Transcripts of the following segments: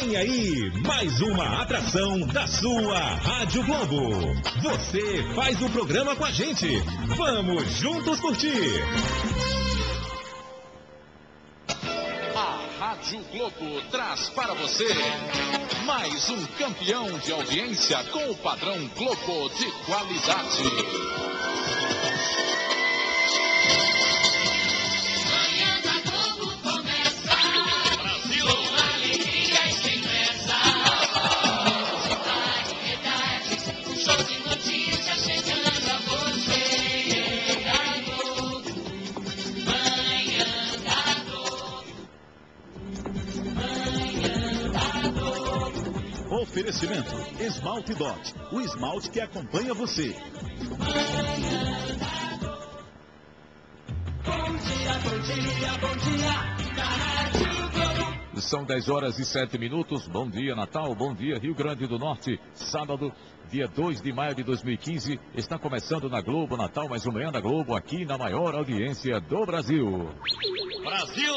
Vem aí, mais uma atração da sua Rádio Globo. Você faz o programa com a gente. Vamos juntos curtir. A Rádio Globo traz para você mais um campeão de audiência com o padrão Globo de qualidade. Oferecimento Esmalte Dot, o esmalte que acompanha você. Bom dia, bom dia, bom dia, na Rádio Globo. São 10 horas e 7 minutos. Bom dia, Natal. Bom dia, Rio Grande do Norte. Sábado, dia 2 de maio de 2015. Está começando na Globo Natal, mais um Manhã da Globo, aqui na maior audiência do Brasil. Brasil!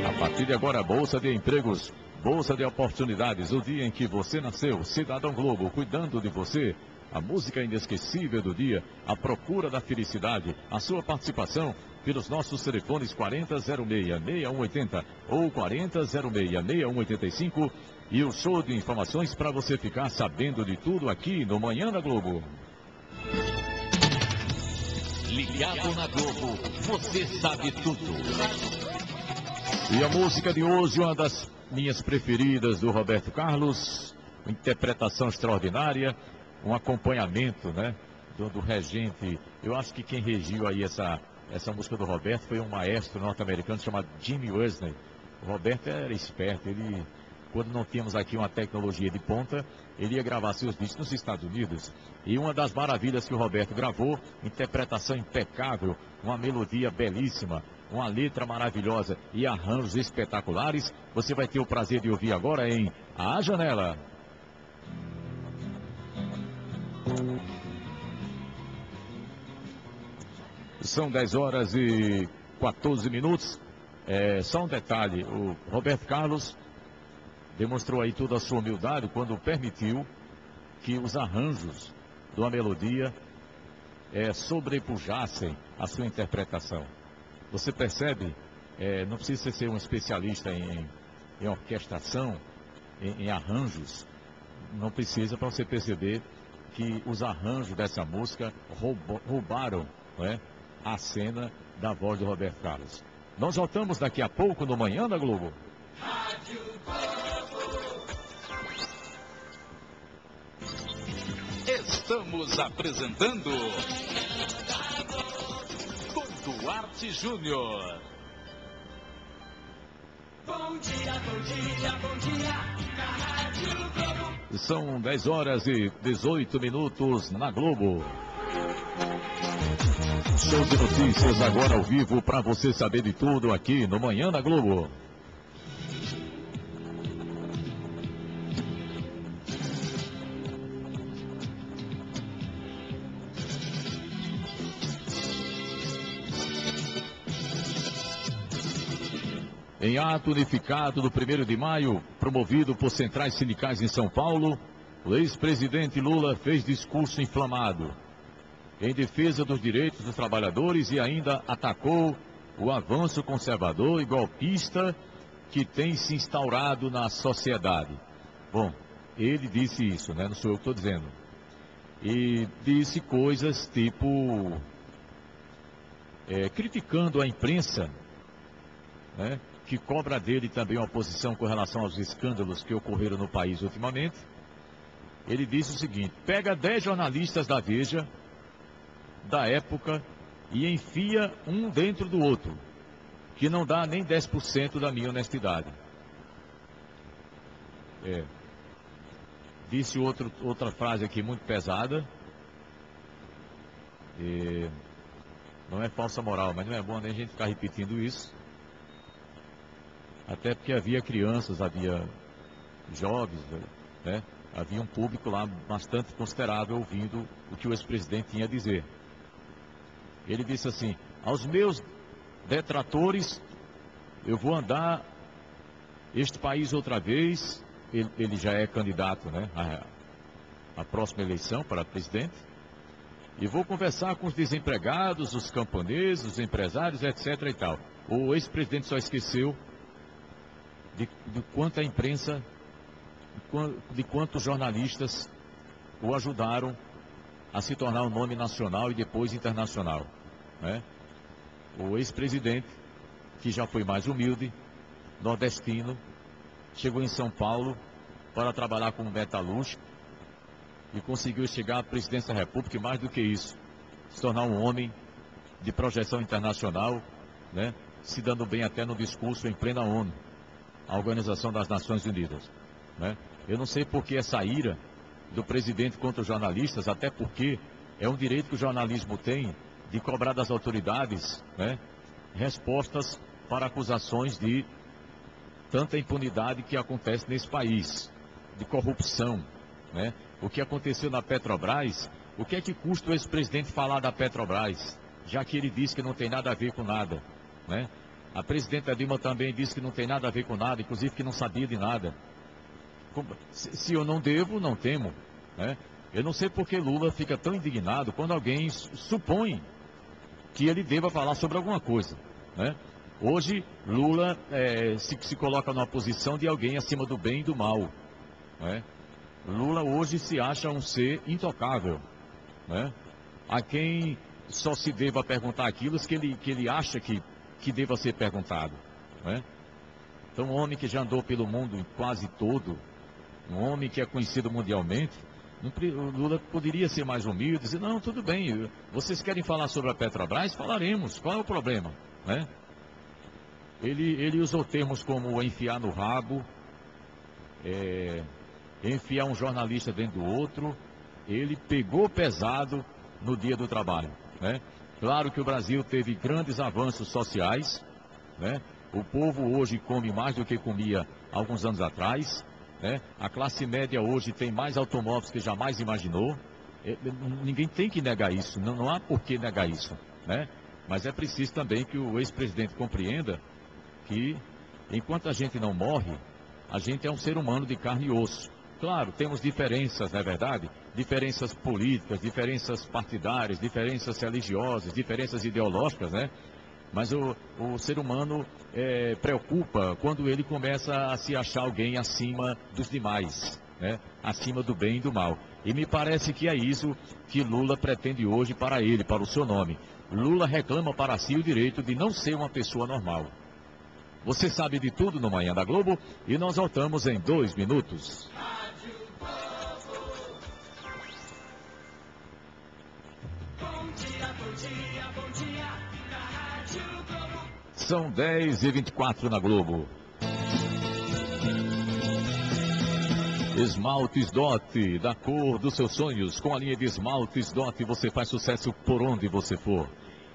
A partir de agora, Bolsa de Empregos, Bolsa de Oportunidades, o dia em que você nasceu, Cidadão Globo, cuidando de você. A música inesquecível do dia, a procura da felicidade, a sua participação pelos nossos telefones 4006-6180 ou 4006-6185 e o show de informações para você ficar sabendo de tudo aqui no Manhã da Globo. Ligado na Globo, você sabe tudo. E a música de hoje, uma das minhas preferidas do Roberto Carlos, uma interpretação extraordinária, um acompanhamento, né, do regente. Eu acho que quem regiu aí essa música do Roberto foi um maestro norte-americano chamado Jimmy Worsley. O Roberto era esperto, ele, quando não tínhamos aqui uma tecnologia de ponta, ele ia gravar seus discos nos Estados Unidos. E uma das maravilhas que o Roberto gravou, interpretação impecável, uma melodia belíssima, uma letra maravilhosa e arranjos espetaculares, você vai ter o prazer de ouvir agora em A Janela. São 10 horas e 14 minutos. Só um detalhe, o Roberto Carlos demonstrou aí toda a sua humildade quando permitiu que os arranjos de uma melodia sobrepujassem a sua interpretação. Você percebe, não precisa ser um especialista em orquestração, em arranjos, não precisa para você perceber que os arranjos dessa música roubaram, não é, a cena da voz de Roberto Carlos. Nós voltamos daqui a pouco no Manhã da Globo. Rádio Globo. Estamos apresentando Duarte Júnior. Bom dia, bom dia, bom dia, na Rádio Globo. São 10 horas e 18 minutos na Globo. Show de notícias agora ao vivo para você saber de tudo aqui no Manhã da Globo. Em ato unificado do 1º de maio, promovido por centrais sindicais em São Paulo, o ex-presidente Lula fez discurso inflamado em defesa dos direitos dos trabalhadores e ainda atacou o avanço conservador e golpista que tem se instaurado na sociedade. Bom, ele disse isso, né? Não sou eu que estou dizendo. E disse coisas tipo criticando a imprensa, né, que cobra dele também uma posição com relação aos escândalos que ocorreram no país ultimamente. Ele disse o seguinte: pega 10 jornalistas da Veja, da época, e enfia um dentro do outro, que não dá nem 10% da minha honestidade. Disse outra frase aqui muito pesada. E não é falsa moral, mas não é bom nem a gente ficar repetindo isso. Até porque havia crianças, havia jovens, né? Havia um público lá bastante considerável ouvindo o que o ex-presidente tinha a dizer. Ele disse assim: aos meus detratores, eu vou andar este país outra vez. Ele já é candidato, né, à próxima eleição para presidente. E vou conversar com os desempregados, os camponeses, os empresários, etc. e tal. O ex-presidente só esqueceu de quanto a imprensa, de quantos jornalistas o ajudaram a se tornar um nome nacional e depois internacional, né? O ex-presidente, que já foi mais humilde, nordestino, chegou em São Paulo para trabalhar como metalúrgico e conseguiu chegar à presidência da República e, mais do que isso, se tornar um homem de projeção internacional, né? Se dando bem até no discurso em plena ONU, a Organização das Nações Unidas, né? Eu não sei por que essa ira do presidente contra os jornalistas, até porque é um direito que o jornalismo tem de cobrar das autoridades, né, respostas para acusações de tanta impunidade que acontece nesse país, de corrupção, né? O que aconteceu na Petrobras, o que é que custa o ex-presidente falar da Petrobras, já que ele disse que não tem nada a ver com nada, né? A presidenta Dilma também disse que não tem nada a ver com nada, inclusive que não sabia de nada. Se eu não devo, não temo, né? Eu não sei porque Lula fica tão indignado quando alguém supõe que ele deva falar sobre alguma coisa, né? Hoje, Lula se coloca numa posição de alguém acima do bem e do mal, né? Lula hoje se acha um ser intocável, né? A quem só se deva perguntar aquilo que ele acha que deva ser perguntado, né? Então, um homem que já andou pelo mundo quase todo, um homem que é conhecido mundialmente, o Lula poderia ser mais humilde, dizer: não, tudo bem, vocês querem falar sobre a Petrobras? Falaremos, qual é o problema, né? Ele usou termos como enfiar no rabo, enfiar um jornalista dentro do outro. Ele pegou pesado no Dia do Trabalho, né? Claro que o Brasil teve grandes avanços sociais, né? O povo hoje come mais do que comia alguns anos atrás, né? A classe média hoje tem mais automóveis que jamais imaginou. Ninguém tem que negar isso, não há por que negar isso, né? Mas é preciso também que o ex-presidente compreenda que, enquanto a gente não morre, a gente é um ser humano de carne e osso. Claro, temos diferenças, não é verdade? Diferenças políticas, diferenças partidárias, diferenças religiosas, diferenças ideológicas, né? Mas o ser humano preocupa quando ele começa a se achar alguém acima dos demais, né? Acima do bem e do mal. E me parece que é isso que Lula pretende hoje para ele, para o seu nome. Lula reclama para si o direito de não ser uma pessoa normal. Você sabe de tudo no Manhã da Globo e nós voltamos em 2 minutos. Bom dia, na Rádio Globo. São 10h24 na Globo. Esmaltes Dot, da cor dos seus sonhos. Com a linha de Esmaltes Dot você faz sucesso por onde você for.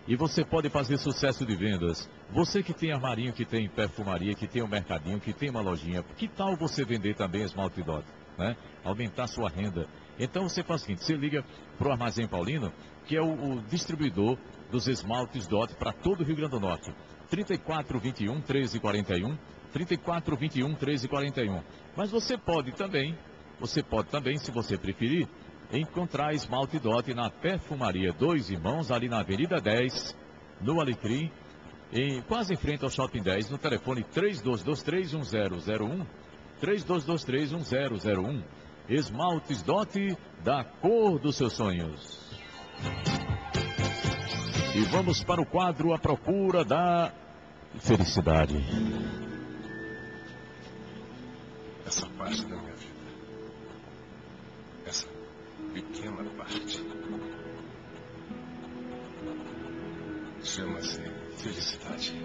E você pode fazer sucesso de vendas. Você que tem armarinho, que tem perfumaria, que tem um mercadinho, que tem uma lojinha, que tal você vender também Esmalte Dot, né? Aumentar sua renda. Então você faz o seguinte: você liga para o Armazém Paulino, que é o distribuidor dos Esmaltes Dot para todo o Rio Grande do Norte. 3421 1341, 3421 1341. Mas você pode também, se você preferir, encontrar Esmalte Dot na Perfumaria Dois Irmãos, ali na Avenida 10, no Alecrim, quase em frente ao Shopping 10, no telefone 32231001, 32231001. Esmaltes Dot, da cor dos seus sonhos. E vamos para o quadro A Procura da Felicidade. Essa parte da minha vida, essa pequena parte, chama-se felicidade.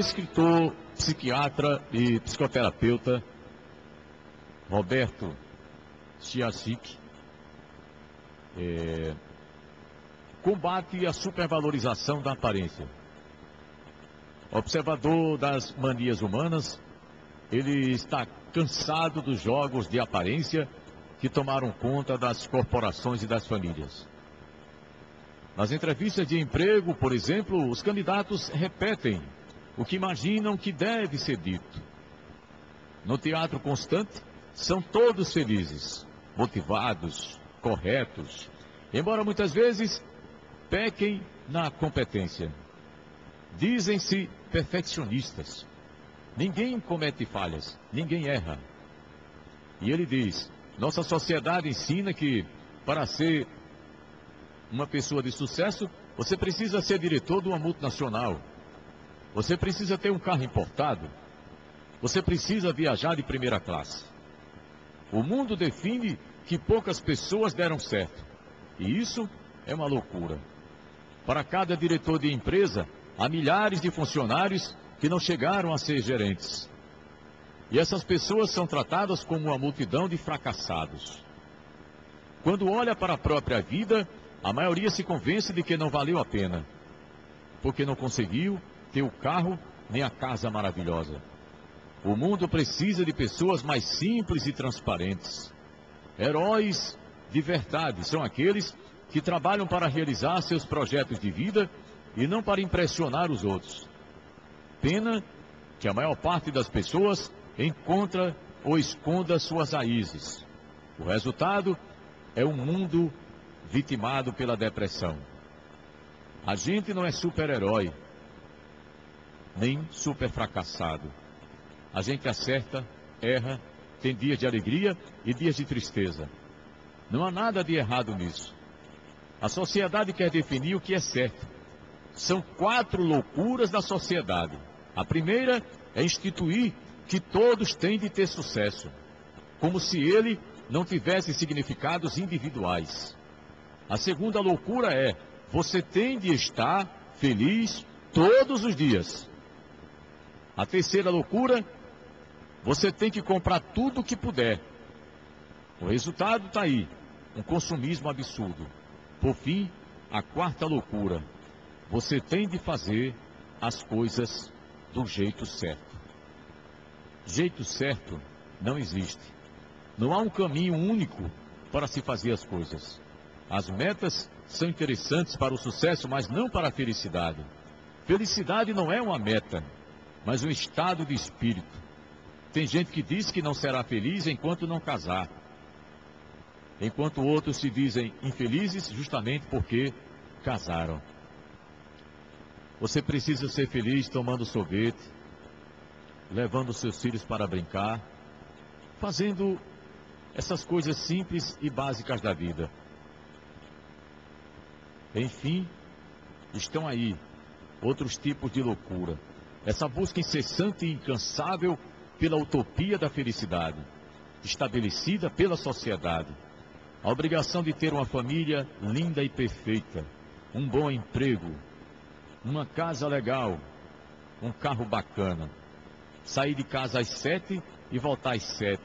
escritor, psiquiatra e psicoterapeuta Roberto Chiasik combate a supervalorização da aparência. Observador das manias humanas, ele está cansado dos jogos de aparência que tomaram conta das corporações e das famílias. Nas entrevistas de emprego, por exemplo, os candidatos repetem o que imaginam que deve ser dito. No teatro constante, são todos felizes, motivados, corretos, embora muitas vezes pequem na competência. Dizem-se perfeccionistas. Ninguém comete falhas, ninguém erra. E ele diz, nossa sociedade ensina que para ser uma pessoa de sucesso, você precisa ser diretor de uma multinacional. Você precisa ter um carro importado. Você precisa viajar de primeira classe. O mundo define que poucas pessoas deram certo. E isso é uma loucura. Para cada diretor de empresa, há milhares de funcionários que não chegaram a ser gerentes. E essas pessoas são tratadas como uma multidão de fracassados. Quando olha para a própria vida, a maioria se convence de que não valeu a pena, porque não conseguiu ter o carro nem a casa maravilhosa. O mundo precisa de pessoas mais simples e transparentes. Heróis de verdade são aqueles que trabalham para realizar seus projetos de vida e não para impressionar os outros. Pena que a maior parte das pessoas encontra ou esconda suas raízes. O resultado é um mundo vitimado pela depressão. A gente não é super-herói, nem super fracassado. A gente acerta, erra, tem dias de alegria e dias de tristeza. Não há nada de errado nisso. A sociedade quer definir o que é certo. São 4 loucuras da sociedade. A primeira é instituir que todos têm de ter sucesso, como se ele não tivesse significados individuais. A segunda loucura é, você tem de estar feliz todos os dias. A terceira loucura, você tem que comprar tudo o que puder. O resultado está aí, um consumismo absurdo. Por fim, a quarta loucura, você tem de fazer as coisas do jeito certo. Jeito certo não existe. Não há um caminho único para se fazer as coisas. As metas são interessantes para o sucesso, mas não para a felicidade. Felicidade não é uma meta, mas um estado de espírito. Tem gente que diz que não será feliz enquanto não casar, enquanto outros se dizem infelizes justamente porque casaram. Você precisa ser feliz tomando sorvete, levando seus filhos para brincar, fazendo essas coisas simples e básicas da vida. Enfim, estão aí outros tipos de loucura. Essa busca incessante e incansável pela utopia da felicidade, estabelecida pela sociedade. A obrigação de ter uma família linda e perfeita, um bom emprego, uma casa legal, um carro bacana. Sair de casa às 7 e voltar às 7.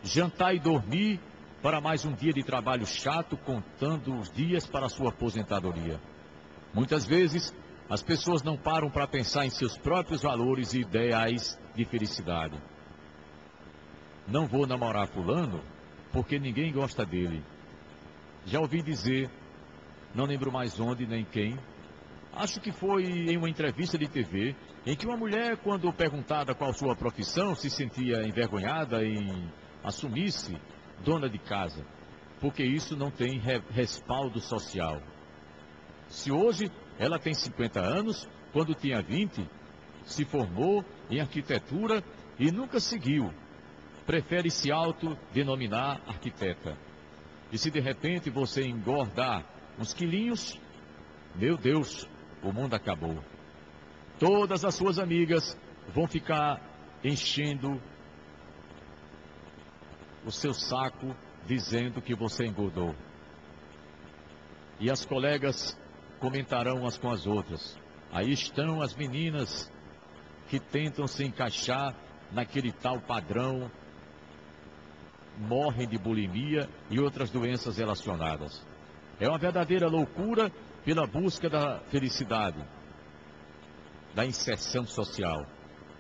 Jantar e dormir para mais um dia de trabalho chato, contando os dias para a sua aposentadoria. Muitas vezes, as pessoas não param para pensar em seus próprios valores e ideais de felicidade. Não vou namorar fulano porque ninguém gosta dele. Já ouvi dizer, não lembro mais onde nem quem, acho que foi em uma entrevista de TV, em que uma mulher, quando perguntada qual sua profissão, se sentia envergonhada em assumir-se dona de casa, porque isso não tem respaldo social. Se hoje ela tem 50 anos, quando tinha 20, se formou em arquitetura e nunca seguiu, prefere se autodenominar arquiteta. E se de repente você engordar uns quilinhos, meu Deus, o mundo acabou. Todas as suas amigas vão ficar enchendo o seu saco dizendo que você engordou. E as colegas comentarão umas com as outras. Aí estão as meninas que tentam se encaixar naquele tal padrão, morrem de bulimia e outras doenças relacionadas. É uma verdadeira loucura pela busca da felicidade, da inserção social.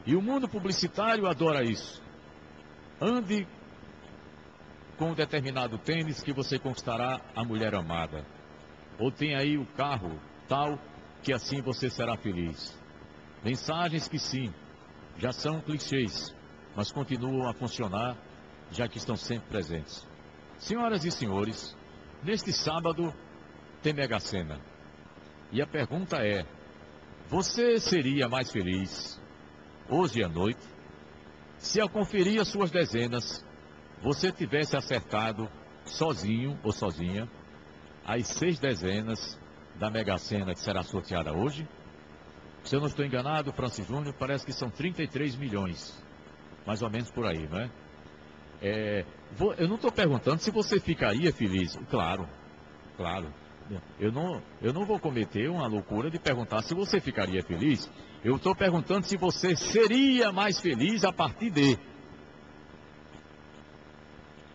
E o mundo publicitário adora isso. Ande com um determinado tênis que você conquistará a mulher amada. Ou tem aí o carro tal que assim você será feliz. Mensagens que sim, já são clichês, mas continuam a funcionar, já que estão sempre presentes. Senhoras e senhores, neste sábado tem Mega Sena. E a pergunta é: você seria mais feliz hoje à noite se ao conferir as suas dezenas você tivesse acertado sozinho ou sozinha as 6 dezenas da Mega Sena que será sorteada hoje? Se eu não estou enganado, Francis Júnior, parece que são 33 milhões, mais ou menos por aí, não é? Eu não estou perguntando se você ficaria feliz. Claro. Eu não vou cometer uma loucura de perguntar se você ficaria feliz. Eu estou perguntando se você seria mais feliz a partir de.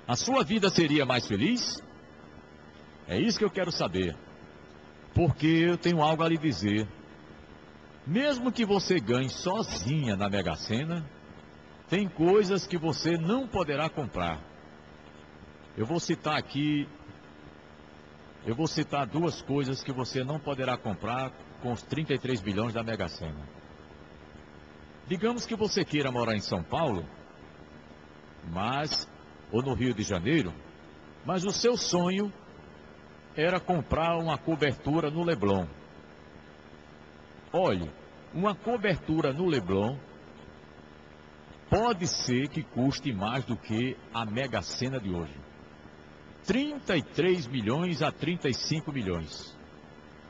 A sua vida seria mais feliz? É isso que eu quero saber. Porque eu tenho algo a lhe dizer. Mesmo que você ganhe sozinha na Mega Sena, tem coisas que você não poderá comprar. Eu vou citar 2 coisas que você não poderá comprar com os 33 bilhões da Mega Sena. Digamos que você queira morar em São Paulo, ou no Rio de Janeiro, mas o seu sonho era comprar uma cobertura no Leblon. Olhe, uma cobertura no Leblon pode ser que custe mais do que a Mega Sena de hoje. 33 milhões a 35 milhões.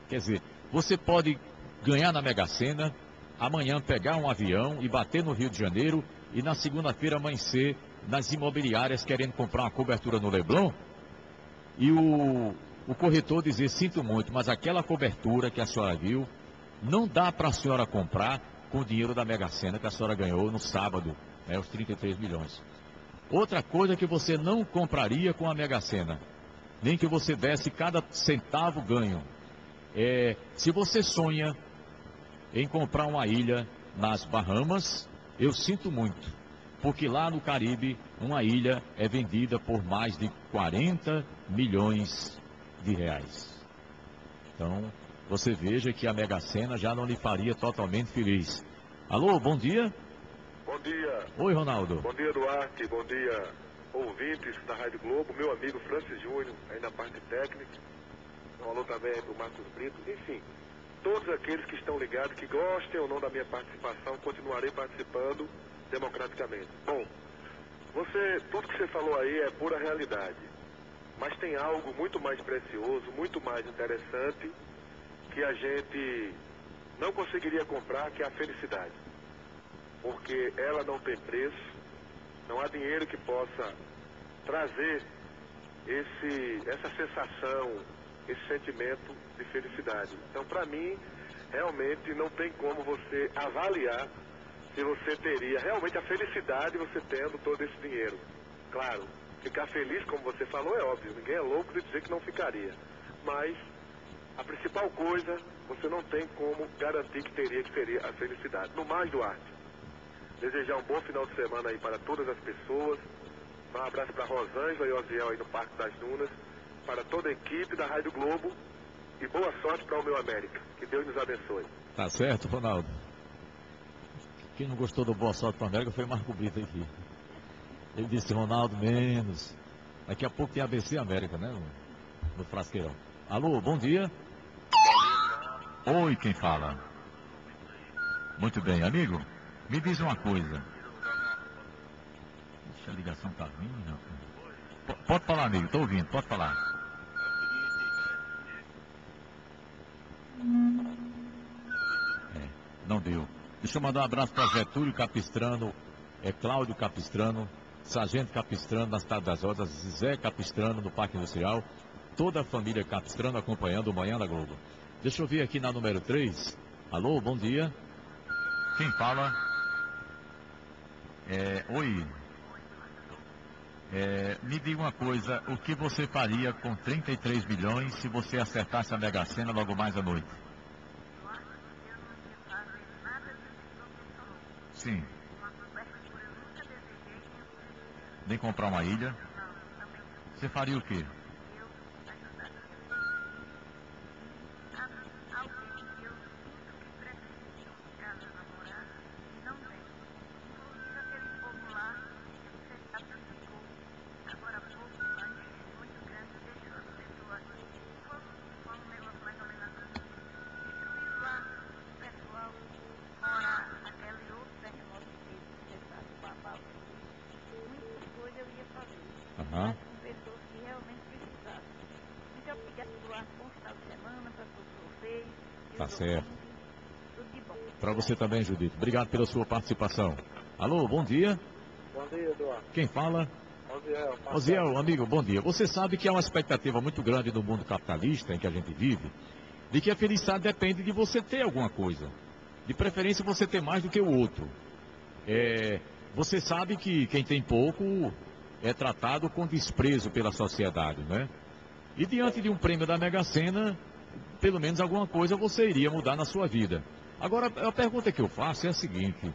Quer dizer, você pode ganhar na Mega Sena, amanhã pegar um avião e bater no Rio de Janeiro e na segunda-feira amanhecer nas imobiliárias querendo comprar uma cobertura no Leblon e o corretor dizer: sinto muito, mas aquela cobertura que a senhora viu não dá para a senhora comprar com o dinheiro da Mega Sena que a senhora ganhou no sábado, né, os 33 milhões. Outra coisa que você não compraria com a Mega Sena, nem que você desse cada centavo ganho, se você sonha em comprar uma ilha nas Bahamas, eu sinto muito, porque lá no Caribe uma ilha é vendida por mais de 40 milhões de reais. Então, você veja que a Mega Sena já não lhe faria totalmente feliz. Alô, bom dia. Bom dia. Oi, Ronaldo. Bom dia, Duarte. Bom dia, ouvintes da Rádio Globo. Meu amigo Francis Júnior, aí na parte técnica. Um alô também do Marcos Brito. Enfim, todos aqueles que estão ligados, que gostem ou não da minha participação, continuarei participando democraticamente. Bom, tudo que você falou aí é pura realidade. Mas tem algo muito mais precioso, muito mais interessante, que a gente não conseguiria comprar, que é a felicidade. Porque ela não tem preço, não há dinheiro que possa trazer essa sensação, esse sentimento de felicidade. Então, para mim, realmente não tem como você avaliar se você teria realmente a felicidade você tendo todo esse dinheiro. Claro, ficar feliz, como você falou, é óbvio, ninguém é louco de dizer que não ficaria. Mas a principal coisa, você não tem como garantir que seria a felicidade. No mais, Duarte, desejar um bom final de semana aí para todas as pessoas. Um abraço para Rosângela e Osiel aí no Parque das Dunas, para toda a equipe da Rádio Globo e boa sorte para o meu América. Que Deus nos abençoe. Tá certo, Ronaldo. Quem não gostou do boa sorte para o América foi Marco Brito aqui. Ele disse: Ronaldo, menos. Daqui a pouco tem ABC América, né? No Frasqueirão. Alô, bom dia. Oi, quem fala? Muito bem, amigo. Me diz uma coisa. Deixa a ligação tá vindo. Pode falar, amigo. Tô ouvindo. Pode falar. Não deu. Deixa eu mandar um abraço para Getúlio Capistrano, Cláudio Capistrano, Sargento Capistrano na Cidade das Rodas, Zé Capistrano no Parque Industrial, toda a família Capistrano acompanhando o Manhã da Globo. Deixa eu ver aqui na número 3. Alô, bom dia. Quem fala? Oi. Me diga uma coisa, o que você faria com 33 milhões se você acertasse a Mega Sena logo mais à noite? Sim. Nem comprar uma ilha? Você faria o quê? Aham. Tá certo. Para você também, Judito. Obrigado pela sua participação. Alô, bom dia. Bom dia, Eduardo. Quem fala? Oziel. Oziel, amigo, bom dia. Você sabe que há uma expectativa muito grande no mundo capitalista em que a gente vive, de que a felicidade depende de você ter alguma coisa. De preferência você ter mais do que o outro. Você sabe que quem tem pouco é tratado com desprezo pela sociedade, né? E diante de um prêmio da Mega Sena, pelo menos alguma coisa você iria mudar na sua vida. Agora, a pergunta que eu faço é a seguinte: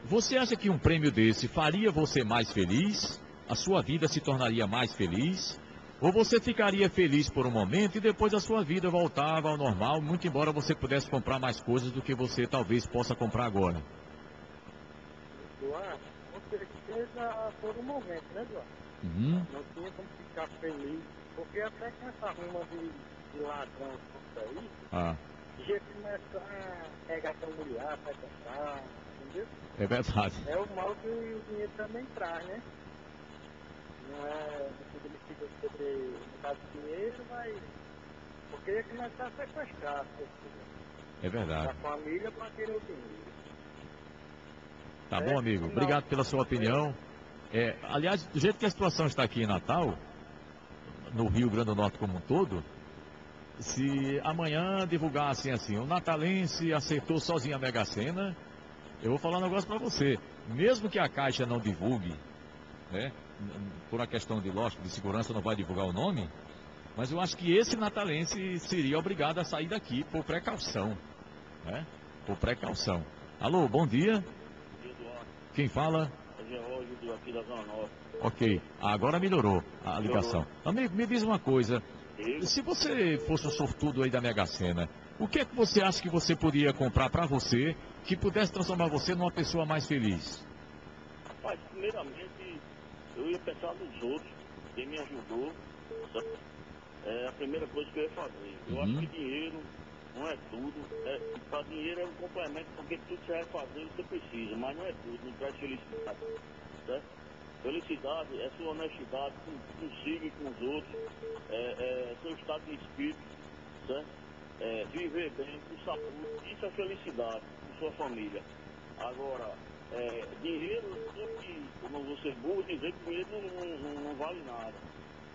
você acha que um prêmio desse faria você mais feliz? A sua vida se tornaria mais feliz? Ou você ficaria feliz por um momento e depois a sua vida voltava ao normal, muito embora você pudesse comprar mais coisas do que você talvez possa comprar agora? Eduardo, com certeza por um momento, né, Eduardo? Uhum. Não tinha como ficar feliz, porque até com essa ruma de ladrão isso aí, já começa a pegar seu mulher, vai comprar, entendeu? É verdade. É o mal que o dinheiro também traz, né? Não é tudo ele fica sobre um bocado de dinheiro, mas porque ia começar a sequestrar as pessoas. É verdade. A família para querer o dinheiro. Tá bom, amigo. Obrigado pela sua opinião. Aliás, do jeito que a situação está aqui em Natal, no Rio Grande do Norte como um todo, se amanhã divulgassem assim, o natalense acertou sozinho a Mega Sena, eu vou falar um negócio para você. Mesmo que a Caixa não divulgue, né, por uma questão de lógico, de segurança, não vai divulgar o nome, mas eu acho que esse natalense seria obrigado a sair daqui por precaução, né? Por precaução. Alô, bom dia. Quem fala? Aqui da Zona Norte. Ok, agora melhorou a ligação. Amigo, me diz uma coisa. Se você fosse um sortudo aí da Mega Sena, o que é que você acha que você poderia comprar para você que pudesse transformar você numa pessoa mais feliz? Rapaz, primeiramente, eu ia pensar nos outros, quem me ajudou. É a primeira coisa que eu ia fazer. Eu acho que dinheiro não é tudo. Para dinheiro é um complemento, porque tudo que você vai fazer você precisa, mas não é tudo, não traz felicidade. Certo? Felicidade é sua honestidade consigo e com os outros, seu estado de espírito, certo? Viver bem, com saúde, isso é felicidade, com sua família. Agora, dinheiro, como você burro, dizer que dinheiro não vale nada,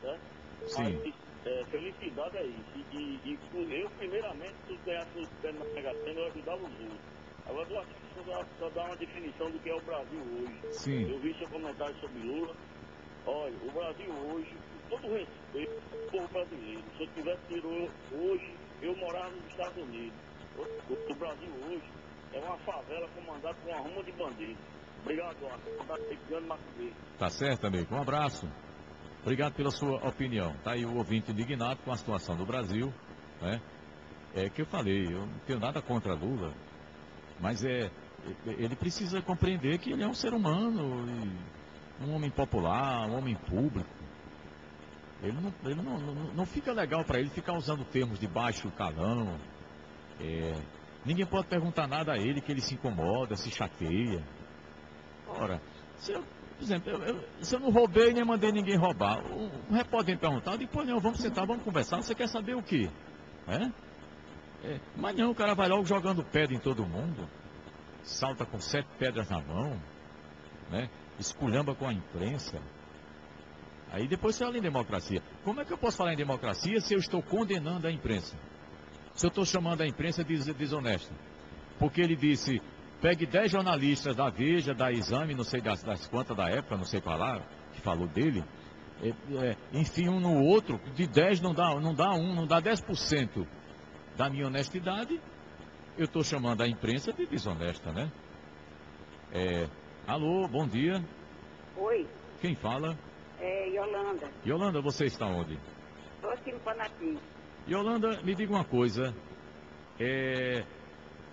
certo? Sim. Mas felicidade é isso. E eu, primeiramente, se eu ganhasse o prêmio na Mega Sena, eu ajudava os outros. Agora, eu acho que só dá uma definição do que é o Brasil hoje. Sim. Eu vi seu comentário sobre Lula. Olha, o Brasil hoje, com todo respeito ao povo brasileiro, se eu tivesse dinheiro hoje, eu morava nos Estados Unidos. O Brasil hoje é uma favela comandada por uma ruma de bandidos. Obrigado, Eduardo. Tá certo, amigo. Um abraço. Obrigado pela sua opinião. Tá aí o ouvinte indignado com a situação do Brasil, né? É que eu falei, eu não tenho nada contra Lula, mas ele precisa compreender que ele é um ser humano, um homem popular, um homem público. Ele não fica legal para ele ficar usando termos de baixo calão. Ninguém pode perguntar nada a ele que ele se incomoda, se chateia. Ora, por exemplo, se eu não roubei nem mandei ninguém roubar, o repórter me perguntar, eu digo, pô, não, vamos sentar, vamos conversar, você quer saber o quê? Mas não, o cara vai logo jogando pedra em todo mundo, salta com 7 pedras na mão, né? Esculhamba com a imprensa. Aí depois você fala em democracia. Como é que eu posso falar em democracia se eu estou condenando a imprensa? Se eu estou chamando a imprensa de desonesta? Porque ele disse, pegue 10 jornalistas da Veja, da Exame, não sei das quantas da época, não sei falar, que falou dele, enfim, um no outro, de 10 não dá 10% da minha honestidade, eu estou chamando a imprensa de desonesta, né? Alô, bom dia. Oi. Quem fala? Yolanda. Yolanda, você está onde? Estou aqui no Panaqui. Yolanda, me diga uma coisa.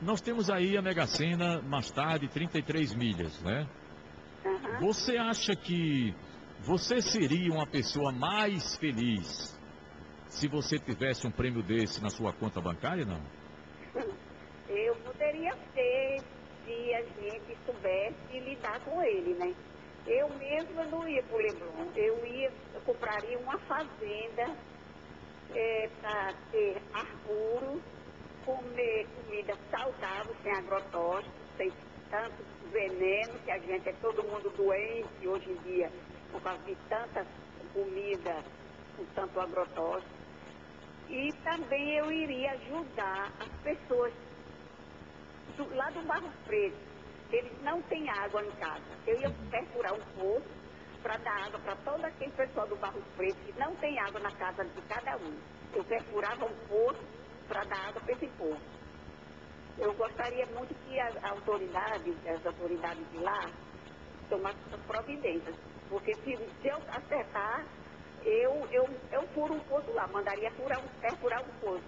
Nós temos aí a Mega Sena, mais tarde, 33 milhas, né? Uhum. Você acha que você seria uma pessoa mais feliz se você tivesse um prêmio desse na sua conta bancária, não? Eu poderia ser, se a gente soubesse lidar com ele, né? Eu mesma não ia pro Leblon. Eu compraria uma fazenda para ter ar puro, comer comida saudável, sem agrotóxicos, sem tanto veneno, que a gente é todo mundo doente hoje em dia, por causa de tanta comida com tanto agrotóxico. E também eu iria ajudar as pessoas lá do Barro Preto. Eles não têm água em casa. Eu ia perfurar um poço para dar água para todo aquele pessoal do Barro Preto que não tem água na casa de cada um. Eu perfurava um poço para dar água para esse povo. Eu gostaria muito que as autoridades de lá tomassem essas providências. Porque se eu acertar, eu furo um poço lá, mandaria perfurar um poço.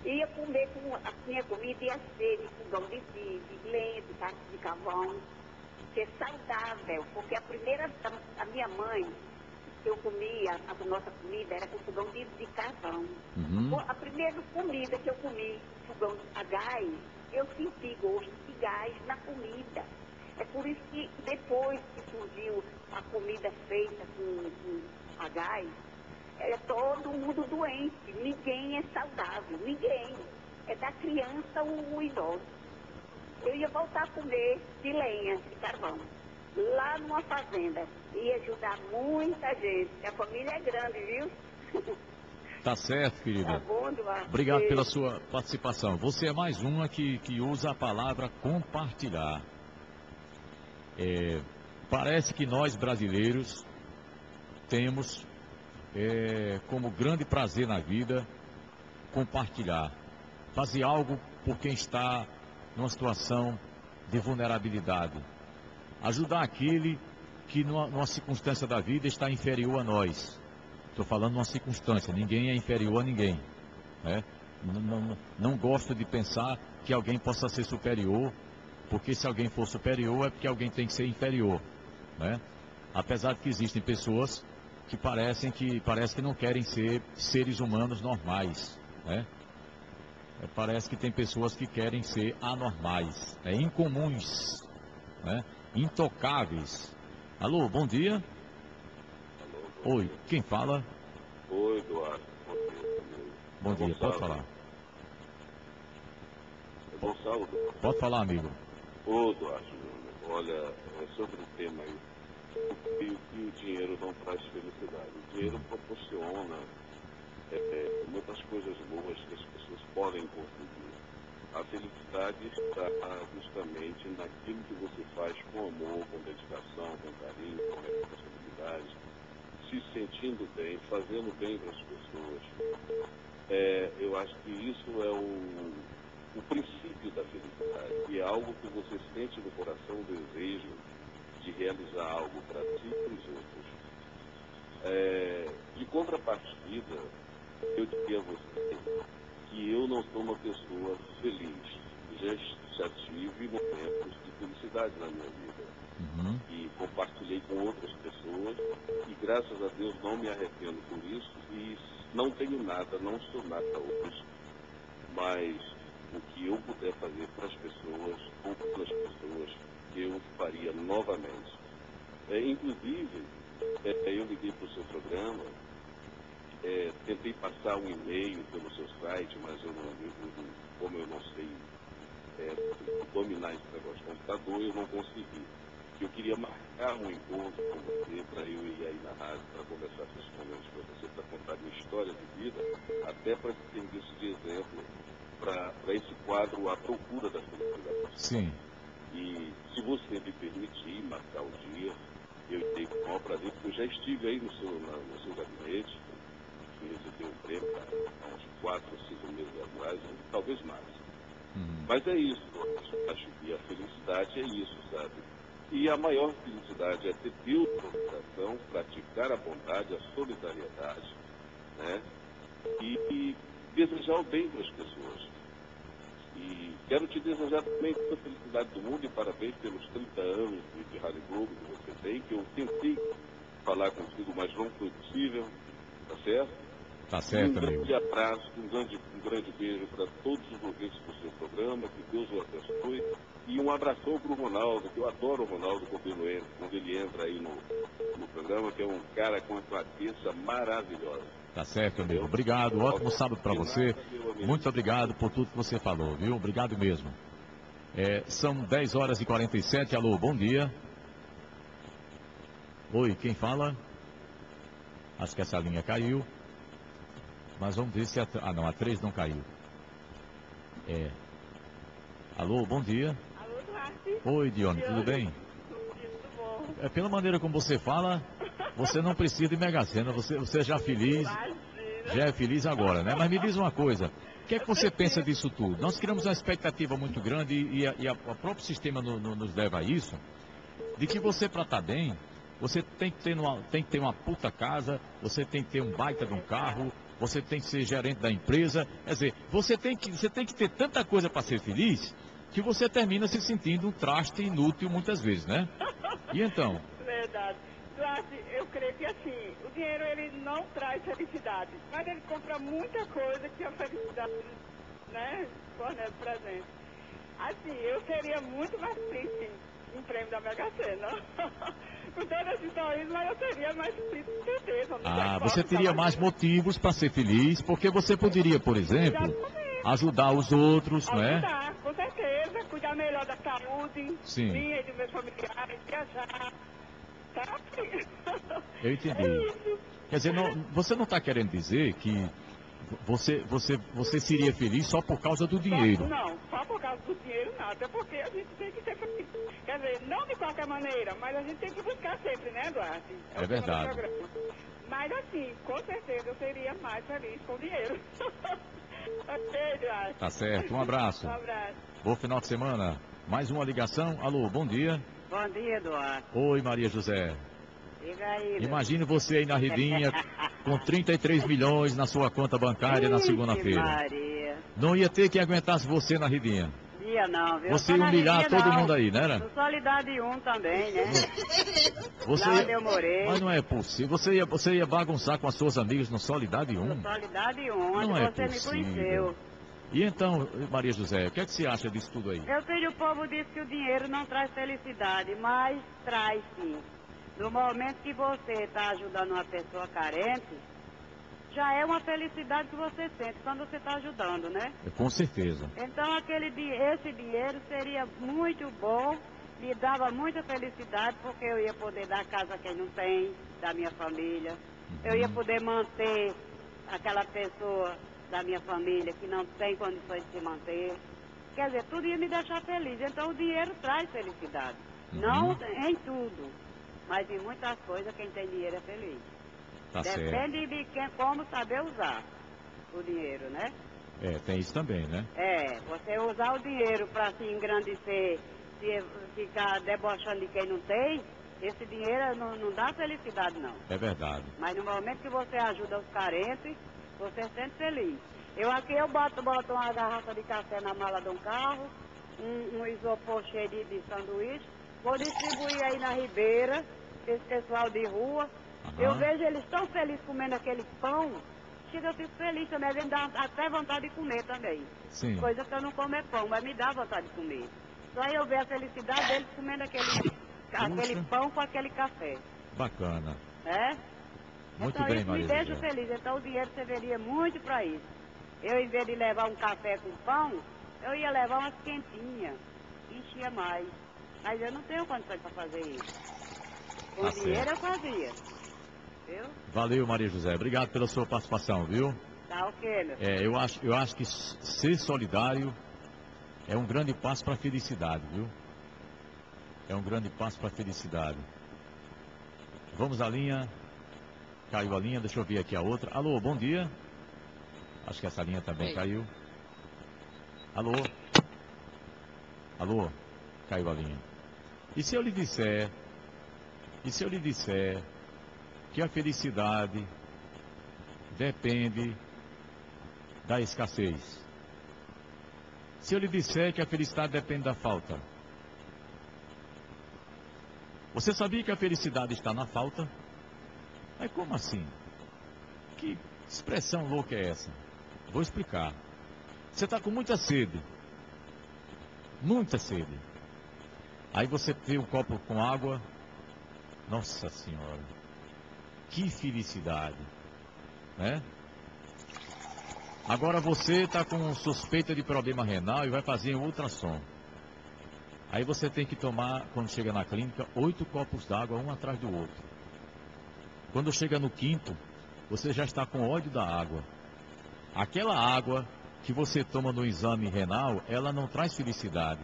Ia comer com a minha comida, ia ser de fogão de lenha, de carne de carvão, ser saudável, porque a minha mãe, eu comia, a nossa comida era com fogão de carvão. Uhum. A primeira comida que eu comi, fogão a gás, eu senti gosto de gás na comida. É por isso que depois que surgiu a comida feita com a gás, é todo mundo doente, ninguém é saudável, ninguém. É da criança o idoso. Eu ia voltar a comer de lenha, de carvão, lá numa fazenda. Ia ajudar muita gente. A família é grande, viu? Tá certo, querida. Tá bom, Eduardo? Obrigado pela sua participação. Você é mais uma que usa a palavra compartilhar. Parece que nós brasileiros temos como grande prazer na vida compartilhar, fazer algo por quem está numa situação de vulnerabilidade, ajudar aquele que numa circunstância da vida está inferior a nós. Estou falando numa circunstância, ninguém é inferior a ninguém, né? Não gosto de pensar que alguém possa ser superior, porque se alguém for superior é porque alguém tem que ser inferior, né? Apesar de que existem pessoas que parece que não querem ser seres humanos normais, né? Parece que tem pessoas que querem ser anormais, incomuns, né? Intocáveis. Alô, bom dia. Alô, oi, quem fala? Oi, Eduardo. Bom dia, pode falar. É Gonçalo? Pode falar, amigo. Ô, Eduardo, olha, sobre o tema aí, o dinheiro não traz felicidade. O dinheiro proporciona muitas coisas boas que as pessoas podem conseguir. A felicidade está justamente naquilo que você faz com amor, com dedicação, com carinho, com responsabilidade, se sentindo bem, fazendo bem para as pessoas. Eu acho que isso é o princípio da felicidade, e é algo que você sente no coração, o desejo de realizar algo para si e para os outros. De contrapartida, eu diria a você que eu não sou uma pessoa feliz. Já tive momentos de felicidade na minha vida. Uhum. E compartilhei com outras pessoas, e graças a Deus não me arrependo por isso, e não tenho nada, não sou nada hoje, mas o que eu puder fazer para as pessoas, ou pelas pessoas, eu faria novamente. Inclusive, eu liguei para o seu programa, tentei passar um e-mail pelo seu site, mas como eu não sei dominar esse negócio de computador, eu não consegui. Eu queria marcar um encontro com você, para eu ir aí na rádio, para conversar pessoalmente com você, para contar minha história de vida, até para serviço de exemplo para esse quadro A Procura da Felicidade. Sim. E se você me permitir marcar o dia, eu irei com o maior prazer, porque eu já estive aí no seu gabinete, que recebeu um prêmio há uns 4 ou 5 meses atrás, talvez mais. Mas é isso, eu acho que a felicidade é isso, sabe? E a maior felicidade é ter Deus no coração, praticar a bondade, a solidariedade, né? E desejar o bem para as pessoas. E quero te desejar também toda a felicidade do mundo e parabéns pelos 30 anos de Rádio Globo que você tem, que eu tentei falar contigo, mas não foi possível, tá certo? Tá certo, um grande amigo. abraço, um grande beijo para todos os ouvintes do seu programa, que Deus o abençoe. E um abração para o Ronaldo, que eu adoro o Ronaldo quando ele entra aí no programa, que é um cara com uma cabeça maravilhosa. Tá certo, amigo. Obrigado. Ótimo sábado para você. Muito obrigado por tudo que você falou, viu? Obrigado mesmo. São 10h47. Alô, bom dia. Oi, quem fala? Acho que essa linha caiu. Mas vamos ver se a 3 não caiu. Alô, bom dia. Alô, Duarte. Oi, Dione, tudo bem? Tudo bom. Pela maneira como você fala, você não precisa de Mega Sena, você já feliz, já é feliz agora, né? Mas me diz uma coisa, o que é que você pensa disso tudo? Nós criamos uma expectativa muito grande e o próprio sistema nos leva a isso, de que você, para estar bem, você tem que ter uma puta casa, você tem que ter um baita de um carro, você tem que ser gerente da empresa, quer dizer, você tem que ter tanta coisa para ser feliz, que você termina se sentindo um traste inútil muitas vezes, né? E então? Verdade. Duarte, eu creio que assim, o dinheiro ele não traz felicidade, mas ele compra muita coisa que a felicidade, né, fornece pra gente. Assim, eu seria muito mais feliz em um prêmio da Mega Sena. Com todo esse sorriso, mas eu seria mais feliz, com certeza. Você teria mais motivos para ser feliz, porque você poderia, por exemplo, ajudar os outros, não é? Ajudar, com certeza, cuidar melhor da saúde, Sim. minha e dos meus familiares, viajar, tá? Eu entendi. É isso. Quer dizer, você não está querendo dizer que você seria feliz só por causa do dinheiro? Não, só por causa do dinheiro não, até porque a gente tem que ser feliz. Quer dizer, não de qualquer maneira, mas a gente tem que buscar sempre, né, Duarte? É verdade. Mas assim, com certeza eu seria mais feliz com dinheiro. Ok, Duarte? Tá certo, um abraço. Um abraço. Bom final de semana. Mais uma ligação. Alô, bom dia. Bom dia, Eduardo. Oi, Maria José. Diga aí. Imagine você aí na Redinha com 33 milhões na sua conta bancária na segunda-feira. Maria. Não ia ter quem aguentasse você na Redinha. Ia não, viu? Você ia humilhar todo mundo aí, né? No Solidade 1 também, né? Você Lá ia... onde eu morei. Mas não é possível. Você ia bagunçar com as suas amigas no Solidade 1. No Solidade 1, onde Não é você possível. me conheceu. E então, Maria José, o que é que você acha disso tudo aí? Meu filho, o povo diz que o dinheiro não traz felicidade, mas traz sim. No momento que você está ajudando uma pessoa carente, já é uma felicidade que você sente quando você está ajudando, né? Com certeza. Então esse dinheiro seria muito bom, me dava muita felicidade, porque eu ia poder dar casa a quem não tem, da minha família. Eu ia poder manter aquela pessoa da minha família que não tem condições de se manter. Quer dizer, tudo ia me deixar feliz. Então o dinheiro traz felicidade. Não em tudo, mas em muitas coisas quem tem dinheiro é feliz. Tá Depende certo. de como saber usar o dinheiro, né? Tem isso também, né? Você usar o dinheiro para se engrandecer, ficar debochando de quem não tem, esse dinheiro não dá felicidade, não. É verdade. Mas no momento que você ajuda os carentes, você se sente feliz. Eu boto uma garrafa de café na mala de um carro, um isopor cheio de sanduíche, vou distribuir aí na Ribeira, esse pessoal de rua. Eu vejo eles tão felizes comendo aquele pão, que eu fico feliz também, me dá até vontade de comer também. Sim. Coisa que eu não como é pão, mas me dá vontade de comer. Só eu ver a felicidade deles comendo aquele pão com aquele café. Bacana. Muito Então bem, isso Maria me deixa José. feliz. Então o dinheiro serviria muito para isso. Eu, em vez de levar um café com pão, eu ia levar umas quentinhas. Enchia mais. Mas eu não tenho condições para fazer isso. Com Tá dinheiro certo. eu fazia. Viu? Valeu, Maria José. Obrigado pela sua participação, viu? Tá ok, meu filho. Eu acho que ser solidário é um grande passo para a felicidade, viu? É um grande passo para a felicidade. Vamos à linha. Caiu a linha, deixa eu ver aqui a outra. Alô, bom dia. Acho que essa linha também caiu. Alô? Alô? Caiu a linha. E se eu lhe disser que a felicidade depende da escassez? Se eu lhe disser que a felicidade depende da falta? Você sabia que a felicidade está na falta? Mas como assim? Que expressão louca é essa? Vou explicar. Você está com muita sede. Muita sede. Aí você vê um copo com água. Nossa Senhora. Que felicidade. Né? Agora você está com suspeita de problema renal e vai fazer um ultrassom. Aí você tem que tomar, quando chega na clínica, 8 copos d'água, um atrás do outro. Quando chega no quinto, você já está com ódio da água. Aquela água que você toma no exame renal, ela não traz felicidade.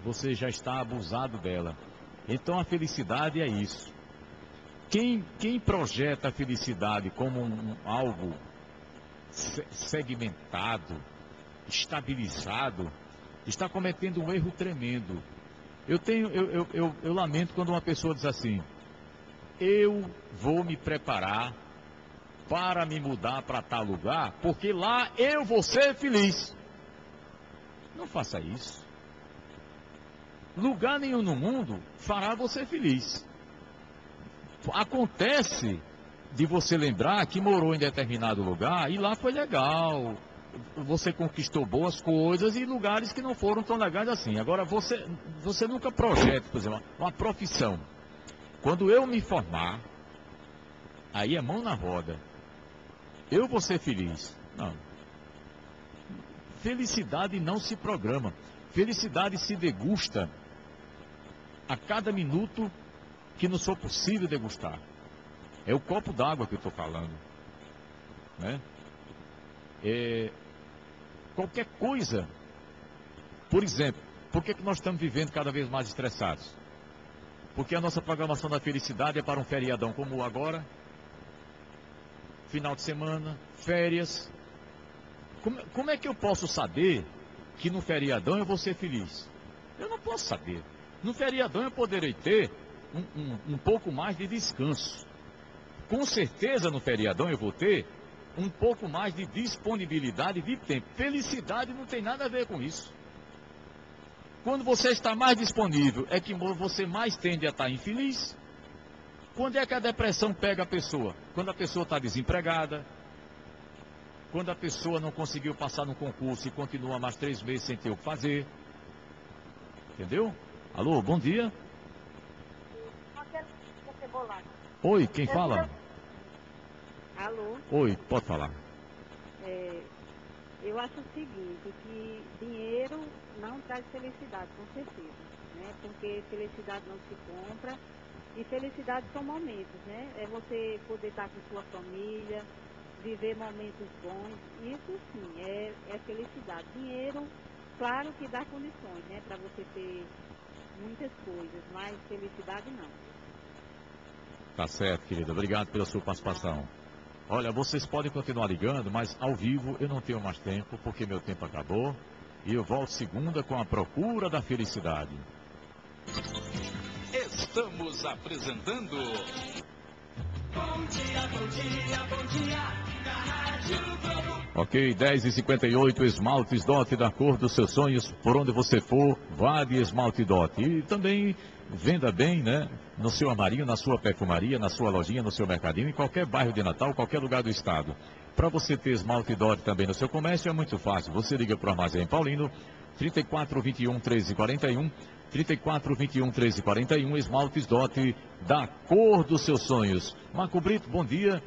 Você já está abusado dela. Então a felicidade é isso. Quem projeta a felicidade como algo segmentado, estabilizado, está cometendo um erro tremendo. Eu lamento quando uma pessoa diz assim: eu vou me preparar para me mudar para tal lugar, porque lá eu vou ser feliz. Não faça isso. Lugar nenhum no mundo fará você feliz. Acontece de você lembrar que morou em determinado lugar e lá foi legal. Você conquistou boas coisas e lugares que não foram tão legais assim. Agora, você nunca projeta, por exemplo, uma profissão. Quando eu me formar, aí é mão na roda. Eu vou ser feliz. Não. Felicidade não se programa. Felicidade se degusta a cada minuto que nos for possível degustar. É o copo d'água que eu estou falando. Né? Qualquer coisa. Por exemplo, por que nós estamos vivendo cada vez mais estressados? Porque a nossa programação da felicidade é para um feriadão como agora, final de semana, férias. Como é que eu posso saber que no feriadão eu vou ser feliz? Eu não posso saber. No feriadão eu poderei ter um pouco mais de descanso. Com certeza no feriadão eu vou ter um pouco mais de disponibilidade de tempo. Felicidade não tem nada a ver com isso. Quando você está mais disponível, é que você mais tende a estar infeliz. Quando é que a depressão pega a pessoa? Quando a pessoa está desempregada, quando a pessoa não conseguiu passar no concurso e continua mais 3 meses sem ter o que fazer. Entendeu? Alô, bom dia. Oi, quem fala? Alô? Oi, pode falar. Eu acho o seguinte, que dinheiro não traz felicidade, com certeza, né? Porque felicidade não se compra e felicidade são momentos, né? É você poder estar com sua família, viver momentos bons, isso sim, é felicidade. Dinheiro, claro que dá condições, né? Para você ter muitas coisas, mas felicidade não. Tá certo, querida. Obrigado pela sua participação. Olha, vocês podem continuar ligando, mas ao vivo eu não tenho mais tempo, porque meu tempo acabou. E eu volto segunda com a procura da felicidade. Estamos apresentando... Bom dia, bom dia, bom dia, na Rádio Globo. Ok, 10h58, Esmaltes Dot, da cor dos seus sonhos. Por onde você for, vá de Esmalte Dot. E também venda bem, né? No seu armarinho, na sua perfumaria, na sua lojinha, no seu mercadinho, em qualquer bairro de Natal, qualquer lugar do estado. Para você ter Esmalte Dot também no seu comércio é muito fácil. Você liga para o Armazém Paulino, 3421 1341, 3421 1341, Esmaltes Dot, da cor dos seus sonhos. Marco Brito, bom dia.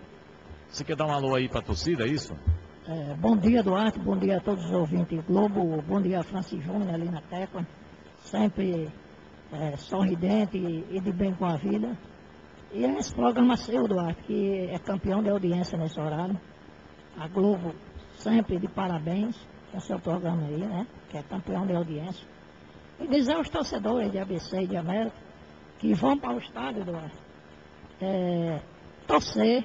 Você quer dar um alô aí para a torcida, é isso? Bom dia, Duarte, bom dia a todos os ouvintes Globo, bom dia a Francis Júnior ali na tecla, sempre sorridente e de bem com a vida. E esse programa seu, Duarte, que é campeão de audiência nesse horário, a Globo sempre de parabéns com o seu programa aí, né? Que é campeão de audiência. E dizer aos torcedores de ABC e de América que vão para o estádio, Duarte, torcer,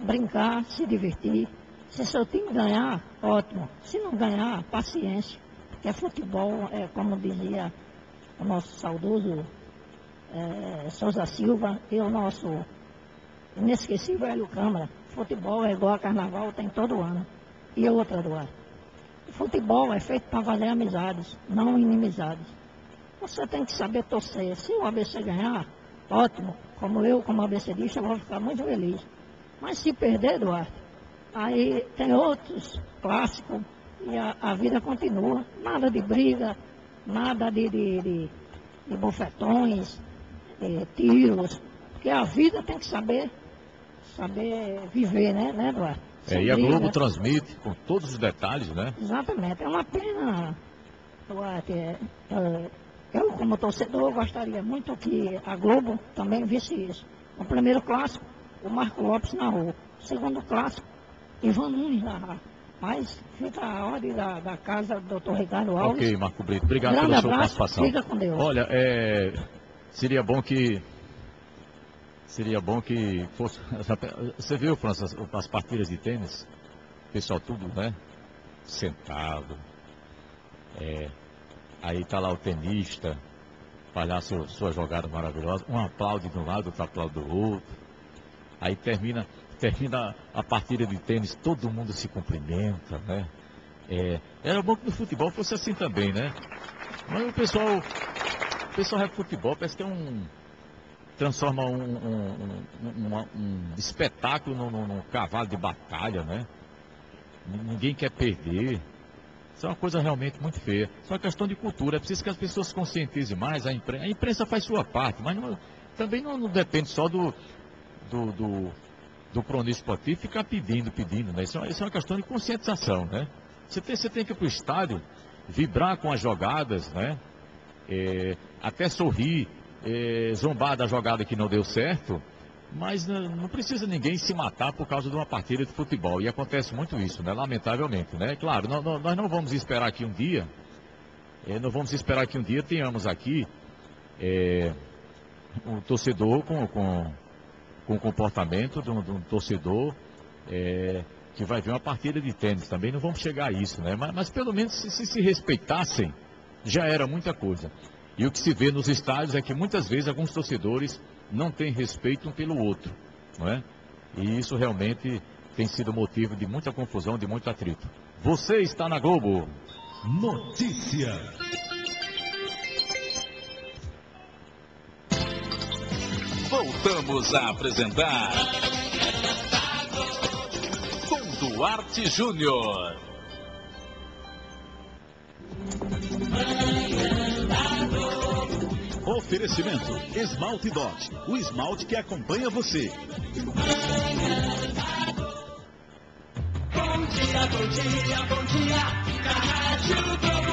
brincar, se divertir. Se seu time ganhar, ótimo. Se não ganhar, paciência. Porque futebol, como dizia o nosso saudoso Souza Silva e o nosso inesquecível Hélio Câmara. Futebol é igual a carnaval, tem todo ano. E outra, Eduardo. Futebol é feito para fazer amizades, não inimizades. Você tem que saber torcer. Se o ABC ganhar, ótimo. Como ABCdista, eu vou ficar muito feliz. Mas se perder, Eduardo, aí tem outros clássicos e a vida continua. Nada de briga, nada de bofetões, tiros. Porque a vida tem que saber viver, né, Eduardo? E a Globo transmite com todos os detalhes, né? Exatamente. É uma pena, Duarte. Eu, como torcedor, gostaria muito que a Globo também visse isso. No primeiro clássico, o Marco Lopes narrou. Segundo clássico, Ivan Nunes narrar. Mas fica a ordem da casa do Dr. Ricardo Alves. Ok, Marco Brito. Obrigado pela sua participação. Fica com Deus. Olha, seria bom que fosse... Você viu, França, as partidas de tênis? O pessoal tudo, né? Sentado. Aí tá lá o tenista, falhar sua jogada maravilhosa. Um aplaude de um lado, outro aplaude do outro. Aí termina a partida de tênis, todo mundo se cumprimenta, né? Era bom que no futebol fosse assim também, né? Mas o pessoal é futebol, parece que transforma um espetáculo num cavalo de batalha, né? Ninguém quer perder. Isso é uma coisa realmente muito feia. Isso é uma questão de cultura. É preciso que as pessoas se conscientizem mais. A imprensa faz sua parte, mas também não depende só do cronista esportivo ficar pedindo, né? Isso é uma questão de conscientização, né? Você tem que ir para o estádio, vibrar com as jogadas, né? Até sorrir, zombar da jogada que não deu certo, mas não precisa ninguém se matar por causa de uma partida de futebol. E acontece muito isso, né? Lamentavelmente, né? Claro, nós não vamos esperar que um dia, tenhamos aqui um torcedor com o comportamento de um torcedor que vai ver uma partida de tênis. Também não vamos chegar a isso, né? Mas pelo menos se respeitassem, já era muita coisa. E o que se vê nos estádios é que muitas vezes alguns torcedores não têm respeito um pelo outro, não é? E isso realmente tem sido motivo de muita confusão, de muito atrito. Você está na Globo. Notícia. Voltamos a apresentar com Duarte Júnior. Oferecimento Esmalte Dot, o esmalte que acompanha você. Bom dia, bom dia, bom dia, da Rádio Globo.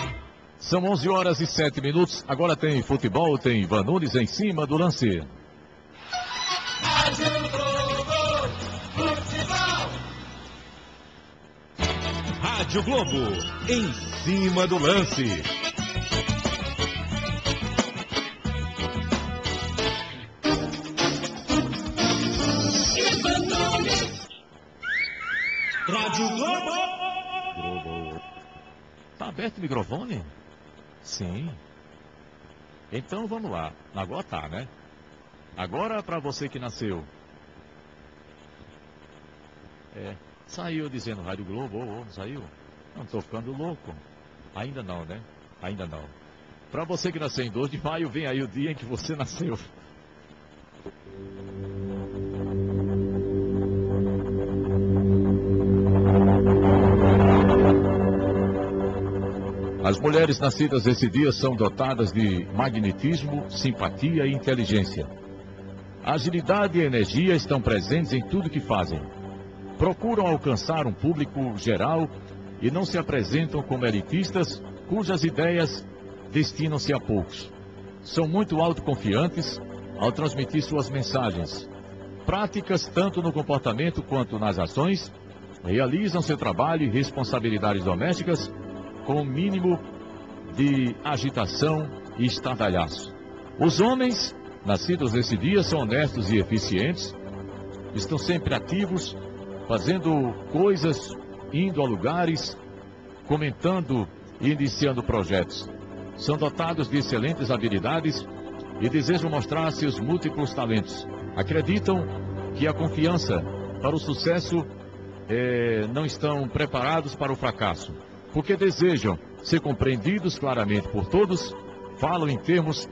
São 11h07. Agora tem futebol, tem Ivan Nunes em cima do lance. Rádio Globo, futebol. Rádio Globo, em cima do lance. Rádio Globo. Tá aberto o microfone? Sim. Então vamos lá. Agora tá, né? Agora para você que nasceu. Saiu dizendo Rádio Globo, não saiu? Não tô ficando louco. Ainda não, né? Ainda não. Para você que nasceu em 2 de maio, vem aí o dia em que você nasceu. As mulheres nascidas esse dia são dotadas de magnetismo, simpatia e inteligência. Agilidade e energia estão presentes em tudo que fazem. Procuram alcançar um público geral e não se apresentam como elitistas cujas ideias destinam-se a poucos. São muito autoconfiantes ao transmitir suas mensagens práticas tanto no comportamento quanto nas ações, realizam seu trabalho e responsabilidades domésticas com o mínimo de agitação e estardalhaço. Os homens, nascidos nesse dia, são honestos e eficientes, estão sempre ativos, fazendo coisas, indo a lugares, comentando e iniciando projetos. São dotados de excelentes habilidades e desejam mostrar seus múltiplos talentos. Acreditam que a confiança para o sucesso não estão preparados para o fracasso, porque desejam ser compreendidos claramente por todos, falam em termos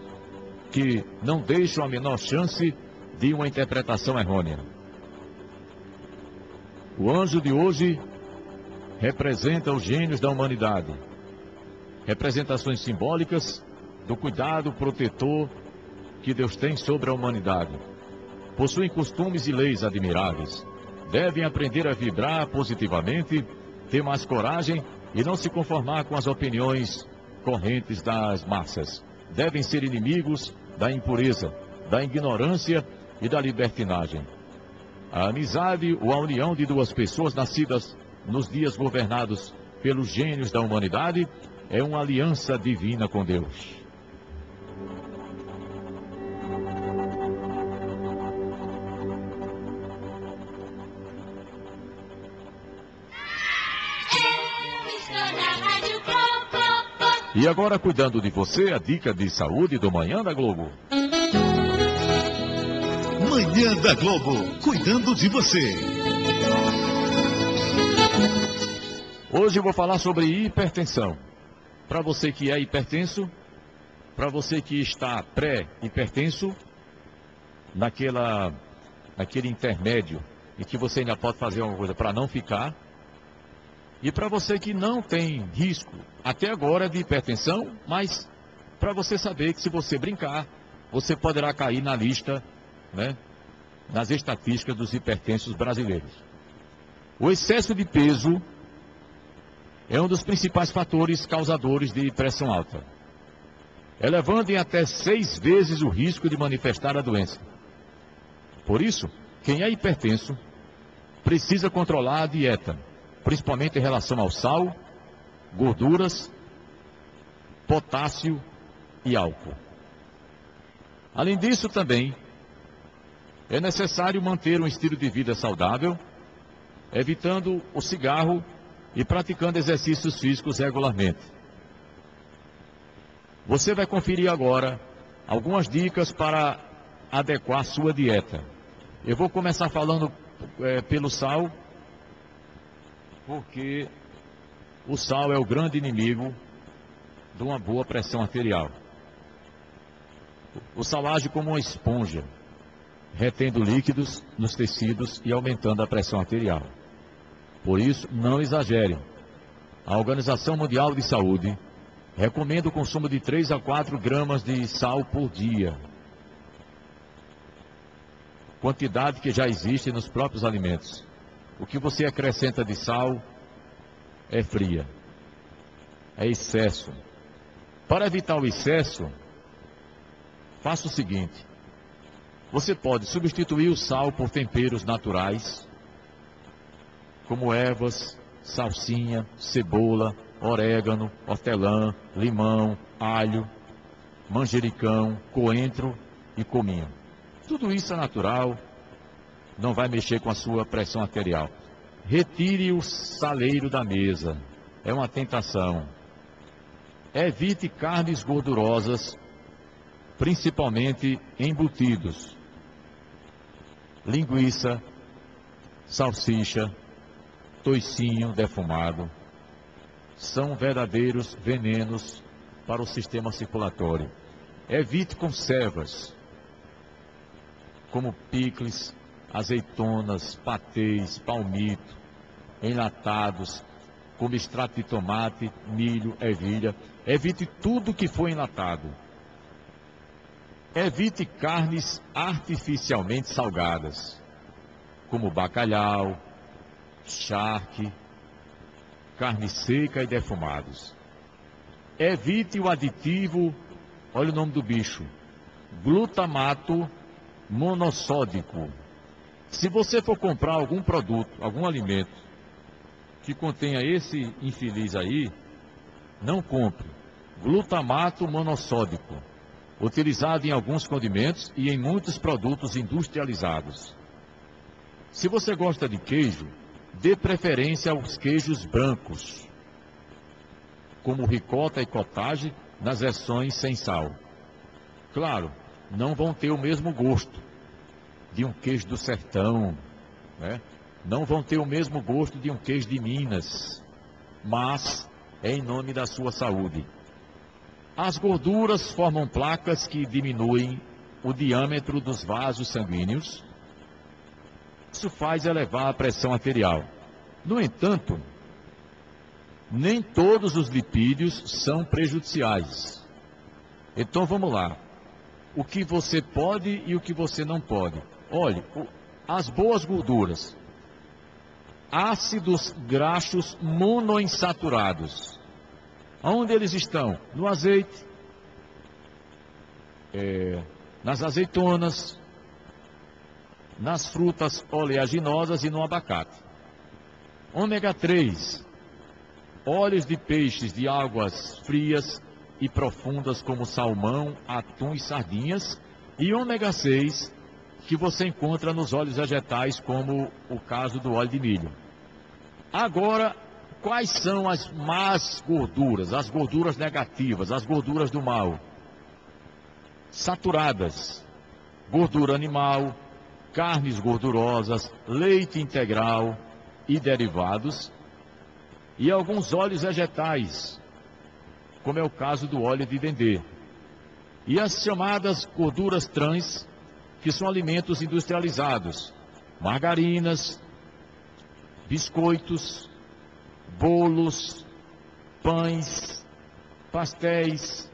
que não deixam a menor chance de uma interpretação errônea. O anjo de hoje representa os gênios da humanidade, representações simbólicas do cuidado protetor que Deus tem sobre a humanidade. Possuem costumes e leis admiráveis. Devem aprender a vibrar positivamente, ter mais coragem e não se conformar com as opiniões correntes das massas. Devem ser inimigos da impureza, da ignorância e da libertinagem. A amizade ou a união de duas pessoas nascidas nos dias governados pelos gênios da humanidade é uma aliança divina com Deus. E agora, cuidando de você, a dica de saúde do Manhã da Globo. Manhã da Globo, cuidando de você. Hoje eu vou falar sobre hipertensão. Para você que é hipertenso, para você que está pré-hipertenso, naquele intermédio, e que você ainda pode fazer alguma coisa para não ficar, e para você que não tem risco até agora de hipertensão, mas para você saber que se você brincar, você poderá cair na lista, né, nas estatísticas dos hipertensos brasileiros. O excesso de peso é um dos principais fatores causadores de pressão alta, elevando em até 6 vezes o risco de manifestar a doença. Por isso, quem é hipertenso precisa controlar a dieta, principalmente em relação ao sal, gorduras, potássio e álcool. Além disso, também é necessário manter um estilo de vida saudável, evitando o cigarro e praticando exercícios físicos regularmente. Você vai conferir agora algumas dicas para adequar sua dieta. Eu vou começar falando pelo sal, porque o sal é o grande inimigo de uma boa pressão arterial. O sal age como uma esponja, retendo líquidos nos tecidos e aumentando a pressão arterial. Por isso, não exagerem. A Organização Mundial de Saúde recomenda o consumo de 3 a 4 gramas de sal por dia, quantidade que já existe nos próprios alimentos. O que você acrescenta de sal é fria, é excesso. Para evitar o excesso, faça o seguinte: você pode substituir o sal por temperos naturais, como ervas, salsinha, cebola, orégano, hortelã, limão, alho, manjericão, coentro e cominho. Tudo isso é natural, não vai mexer com a sua pressão arterial. Retire o saleiro da mesa, é uma tentação. Evite carnes gordurosas, principalmente embutidos, linguiça, salsicha, toicinho defumado. São verdadeiros venenos para o sistema circulatório. Evite conservas, como picles, azeitonas, patês, palmito, enlatados, como extrato de tomate, milho, ervilha. Evite tudo que for enlatado. Evite carnes artificialmente salgadas, como bacalhau, charque, carne seca e defumados. Evite o aditivo, olha o nome do bicho, glutamato monossódico, Se você for comprar algum produto, algum alimento que contenha esse infeliz aí, não compre. Glutamato monossódico, utilizado em alguns condimentos e em muitos produtos industrializados. Se você gosta de queijo, dê preferência aos queijos brancos, como ricota e cottage, nas versões sem sal. Claro, não vão ter o mesmo gosto de um queijo do sertão, né? Não vão ter o mesmo gosto de um queijo de Minas, mas é em nome da sua saúde. As gorduras formam placas que diminuem o diâmetro dos vasos sanguíneos. Isso faz elevar a pressão arterial. No entanto, nem todos os lipídios são prejudiciais. Então vamos lá. O que você pode e o que você não pode. Olhe, as boas gorduras. Ácidos graxos monoinsaturados. Onde eles estão? No azeite, nas azeitonas, nas frutas oleaginosas e no abacate. Ômega 3, óleos de peixes de águas frias e profundas como salmão, atum e sardinhas. E ômega 6, que você encontra nos óleos vegetais, como o caso do óleo de milho. Agora, quais são as más gorduras, as gorduras negativas, as gorduras do mal? Saturadas, gordura animal, carnes gordurosas, leite integral e derivados, e alguns óleos vegetais, como é o caso do óleo de dendê. E as chamadas gorduras trans, que são alimentos industrializados, margarinas, biscoitos, bolos, pães, pastéis,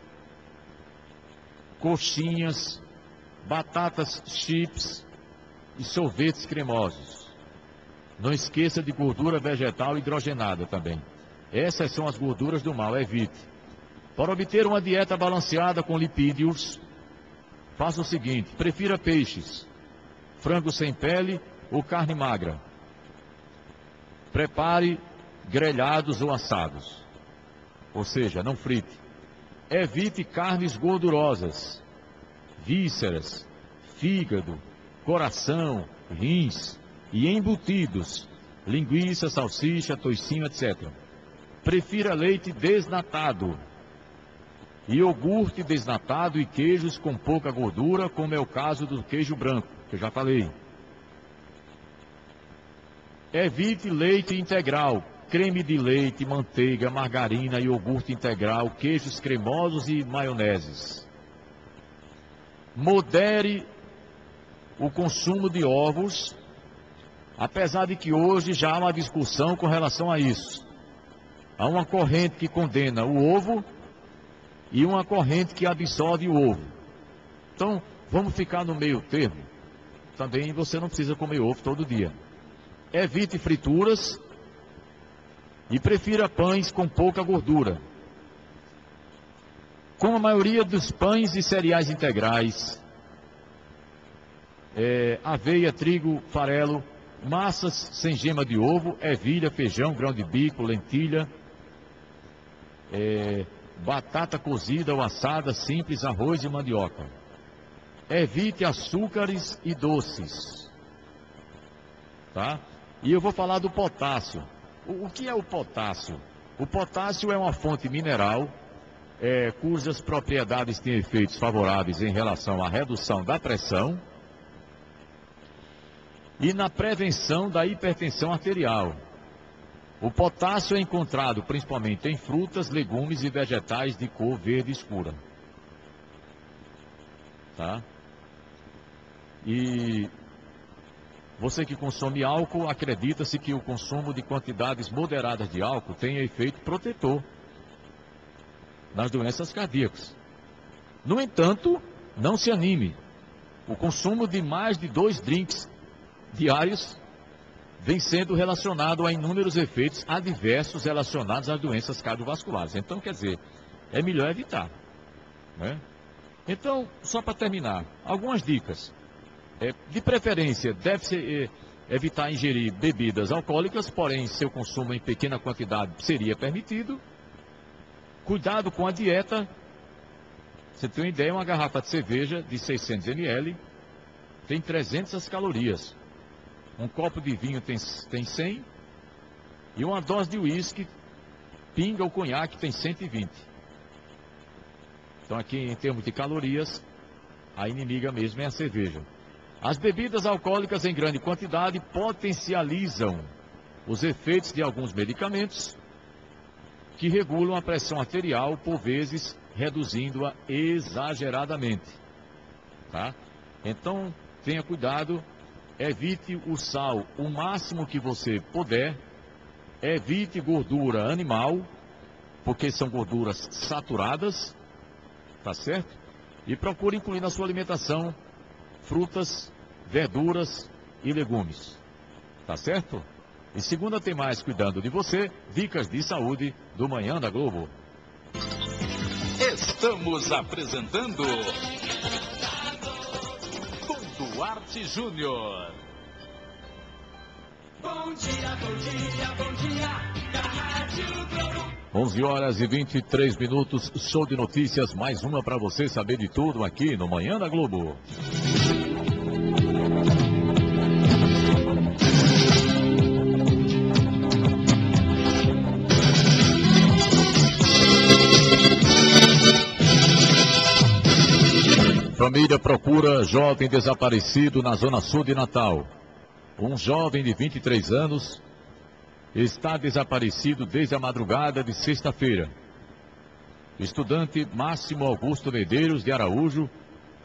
coxinhas, batatas chips e sorvetes cremosos. Não esqueça de gordura vegetal hidrogenada também. Essas são as gorduras do mal, evite. Para obter uma dieta balanceada com lipídios, faça o seguinte: prefira peixes, frango sem pele ou carne magra. Prepare grelhados ou assados, ou seja, não frite. Evite carnes gordurosas, vísceras, fígado, coração, rins e embutidos, linguiça, salsicha, toicinho, etc. Prefira leite desnatado, iogurte desnatado e queijos com pouca gordura, como é o caso do queijo branco, que eu já falei. Evite leite integral, creme de leite, manteiga, margarina, iogurte integral, queijos cremosos e maioneses. Modere o consumo de ovos, apesar de que hoje já há uma discussão com relação a isso. Há uma corrente que condena o ovo e uma corrente que absolve o ovo. Então, vamos ficar no meio termo. Também você não precisa comer ovo todo dia. Evite frituras e prefira pães com pouca gordura. Como a maioria dos pães e cereais integrais, aveia, trigo, farelo, massas sem gema de ovo, ervilha, feijão, grão de bico, lentilha, batata cozida ou assada, simples, arroz e mandioca. Evite açúcares e doces. Tá? E eu vou falar do potássio. O que é o potássio? O potássio é uma fonte mineral cujas propriedades têm efeitos favoráveis em relação à redução da pressão e na prevenção da hipertensão arterial. O potássio é encontrado principalmente em frutas, legumes e vegetais de cor verde escura. Tá? E você que consome álcool, acredita-se que o consumo de quantidades moderadas de álcool tem efeito protetor nas doenças cardíacas. No entanto, não se anime. O consumo de mais de 2 drinks diários vem sendo relacionado a inúmeros efeitos adversos relacionados às doenças cardiovasculares. Então, quer dizer, é melhor evitar, né? Então, só para terminar, algumas dicas. De preferência, deve-se evitar ingerir bebidas alcoólicas, porém seu consumo em pequena quantidade seria permitido. Cuidado com a dieta. Você tem uma ideia, uma garrafa de cerveja de 600 ml tem 300 calorias. Um copo de vinho tem 100 e uma dose de uísque, pinga ou conhaque tem 120. Então aqui em termos de calorias, a inimiga mesmo é a cerveja. As bebidas alcoólicas em grande quantidade potencializam os efeitos de alguns medicamentos que regulam a pressão arterial, por vezes reduzindo-a exageradamente. Tá? Então, tenha cuidado, evite o sal o máximo que você puder, evite gordura animal, porque são gorduras saturadas, tá certo? E procure incluir na sua alimentação frutas, verduras e legumes, tá certo? E segunda tem mais cuidando de você, dicas de saúde do Manhã da Globo. Estamos apresentando com Duarte Júnior. Bom dia, bom dia, bom dia, da Rádio Globo. 11 horas e 23 minutos, show de notícias, mais uma para você saber de tudo aqui no Manhã da Globo. Família procura jovem desaparecido na zona sul de Natal. Um jovem de 23 anos está desaparecido desde a madrugada de sexta-feira. Estudante Máximo Augusto Medeiros de Araújo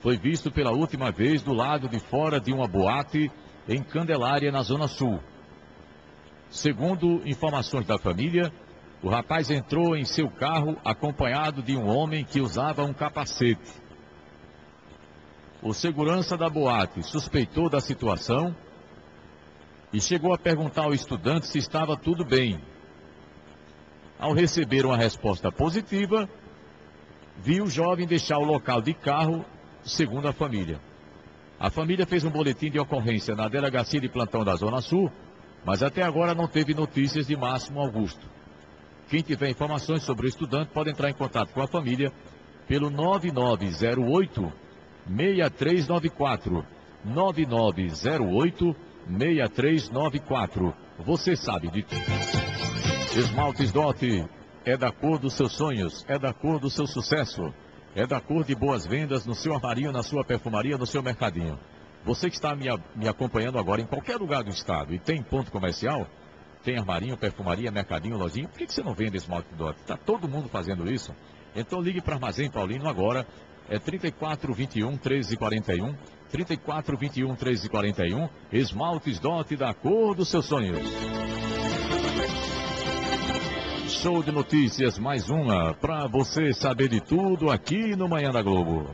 foi visto pela última vez do lado de fora de uma boate em Candelária, na zona sul. Segundo informações da família, o rapaz entrou em seu carro acompanhado de um homem que usava um capacete. O segurança da boate suspeitou da situação e chegou a perguntar ao estudante se estava tudo bem. Ao receber uma resposta positiva, viu o jovem deixar o local de carro, segundo a família. A família fez um boletim de ocorrência na delegacia de plantão da Zona Sul, mas até agora não teve notícias de Máximo Augusto. Quem tiver informações sobre o estudante pode entrar em contato com a família pelo 9908-6394. 9908-6394. Você sabe de tudo. Esmaltes Dot é da cor dos seus sonhos, é da cor do seu sucesso, é da cor de boas vendas no seu armarinho, na sua perfumaria, no seu mercadinho. Você que está me acompanhando agora em qualquer lugar do estado e tem ponto comercial, tem armarinho, perfumaria, mercadinho, lojinha, por que você não vende Esmalte Dot? Está todo mundo fazendo isso? Então ligue para Armazém Paulino agora, é 3421 1341, 3421 1341, Esmaltes Dot da cor dos seus sonhos. Show de notícias, mais uma, para você saber de tudo aqui no Manhã da Globo.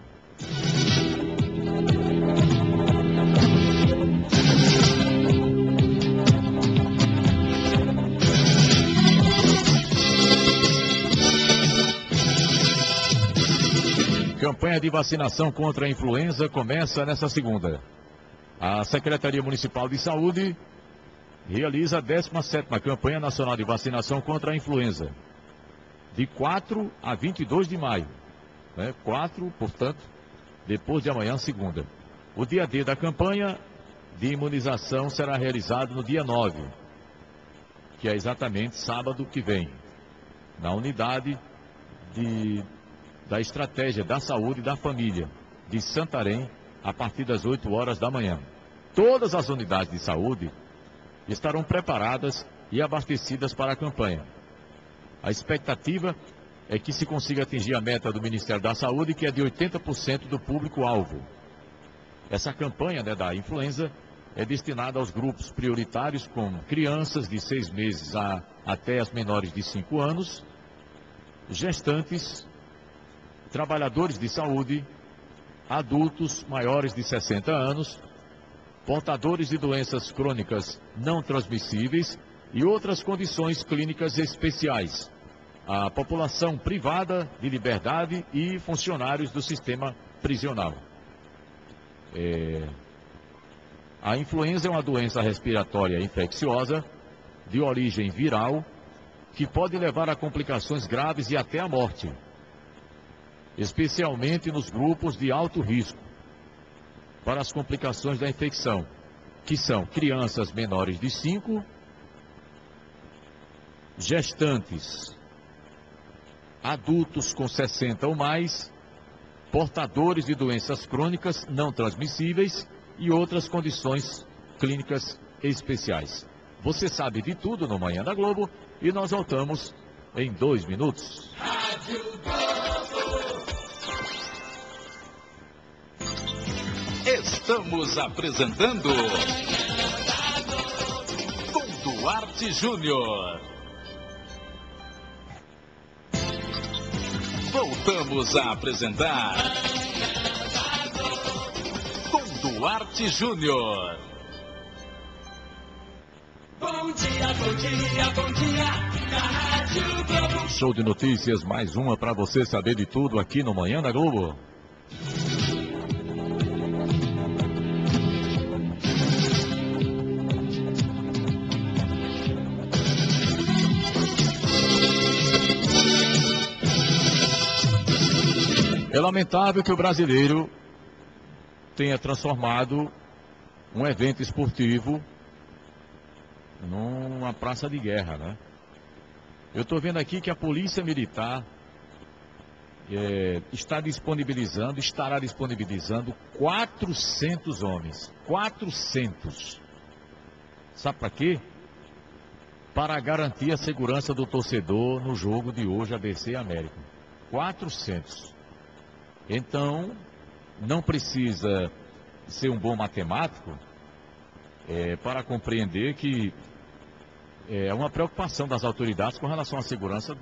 Campanha de vacinação contra a influenza começa nesta segunda. A Secretaria Municipal de Saúde realiza a 17ª Campanha Nacional de Vacinação contra a Influenza, de 4 a 22 de maio. 4, portanto, depois de amanhã, segunda. O dia D da campanha de imunização será realizado no dia 9, que é exatamente sábado que vem, na unidade da Estratégia da Saúde e da Família de Santarém, a partir das 8 horas da manhã. Todas as unidades de saúde estarão preparadas e abastecidas para a campanha. A expectativa é que se consiga atingir a meta do Ministério da Saúde, que é de 80% do público-alvo. Essa campanha da influenza é destinada aos grupos prioritários, como crianças de 6 meses até as menores de 5 anos, gestantes, trabalhadores de saúde, adultos maiores de 60 anos, portadores de doenças crônicas não transmissíveis e outras condições clínicas especiais, a população privada de liberdade e funcionários do sistema prisional. A influenza é uma doença respiratória infecciosa de origem viral que pode levar a complicações graves e até a morte, especialmente nos grupos de alto risco para as complicações da infecção, que são crianças menores de 5, gestantes, adultos com 60 ou mais, portadores de doenças crônicas não transmissíveis e outras condições clínicas especiais. Você sabe de tudo no Manhã da Globo e nós voltamos em 2 minutos. Rádio Globo. Estamos apresentando com Duarte Júnior. Voltamos a apresentar com Duarte Júnior. Bom dia, bom dia, bom dia, na Rádio Globo. Show de notícias, mais uma para você saber de tudo aqui no Manhã da Globo. É lamentável que o brasileiro tenha transformado um evento esportivo numa praça de guerra, né? Eu estou vendo aqui que a Polícia Militar estará disponibilizando 400 homens. 400. Sabe para quê? Para garantir a segurança do torcedor no jogo de hoje, ABC e América. 400. Então, não precisa ser um bom matemático para compreender que é uma preocupação das autoridades com relação à segurança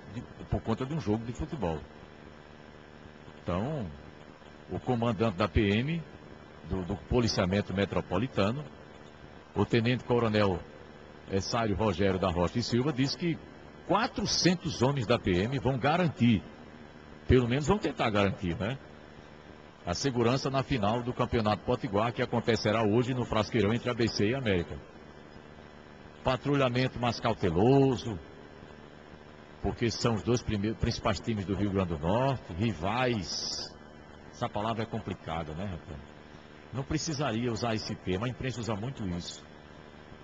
por conta de um jogo de futebol. Então, o comandante da PM, do Policiamento Metropolitano, o Tenente-Coronel Sário Rogério da Rocha e Silva, disse que 400 homens da PM vão garantir, pelo menos vão tentar garantir, né? A segurança na final do Campeonato Potiguar, que acontecerá hoje no Frasqueirão entre ABC e América. Patrulhamento mais cauteloso, porque são os dois principais times do Rio Grande do Norte, rivais. Essa palavra é complicada, né, rapaz? Não precisaria usar esse termo, a imprensa usa muito isso.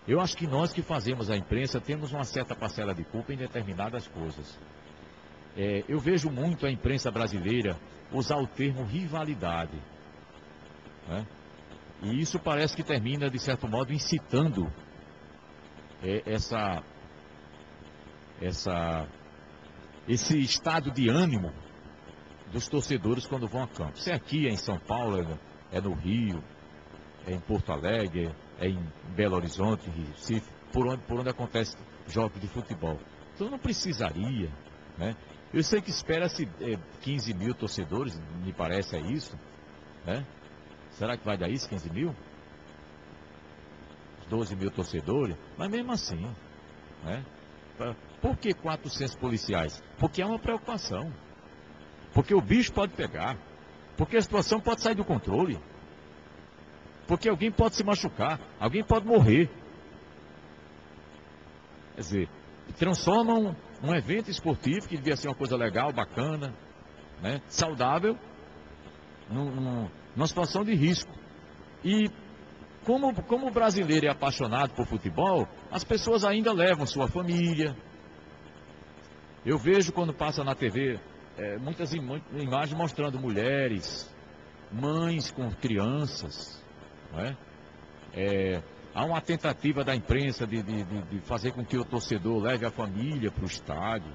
Eu acho que nós que fazemos a imprensa temos uma certa parcela de culpa em determinadas coisas. Eu vejo muito a imprensa brasileira usar o termo rivalidade, né? E isso parece que termina, de certo modo, incitando esse estado de ânimo dos torcedores quando vão a campo. Se é aqui, é em São Paulo, é no Rio, é em Porto Alegre, é em Belo Horizonte, Recife, por onde acontece jogos de futebol. Então não precisaria, né? Eu sei que espera-se 15 mil torcedores, me parece isso, né? Será que vai dar isso, 15 mil? 12 mil torcedores? Mas mesmo assim, né? Por que 400 policiais? Porque é uma preocupação. Porque o bicho pode pegar. Porque a situação pode sair do controle. Porque alguém pode se machucar. Alguém pode morrer. Quer dizer, transformam um evento esportivo que devia ser uma coisa legal, bacana, né, saudável, numa situação de risco. E como o brasileiro é apaixonado por futebol, as pessoas ainda levam sua família. Eu vejo quando passa na TV muitas imagens mostrando mulheres, mães com crianças, não é? Há uma tentativa da imprensa de fazer com que o torcedor leve a família para o estádio,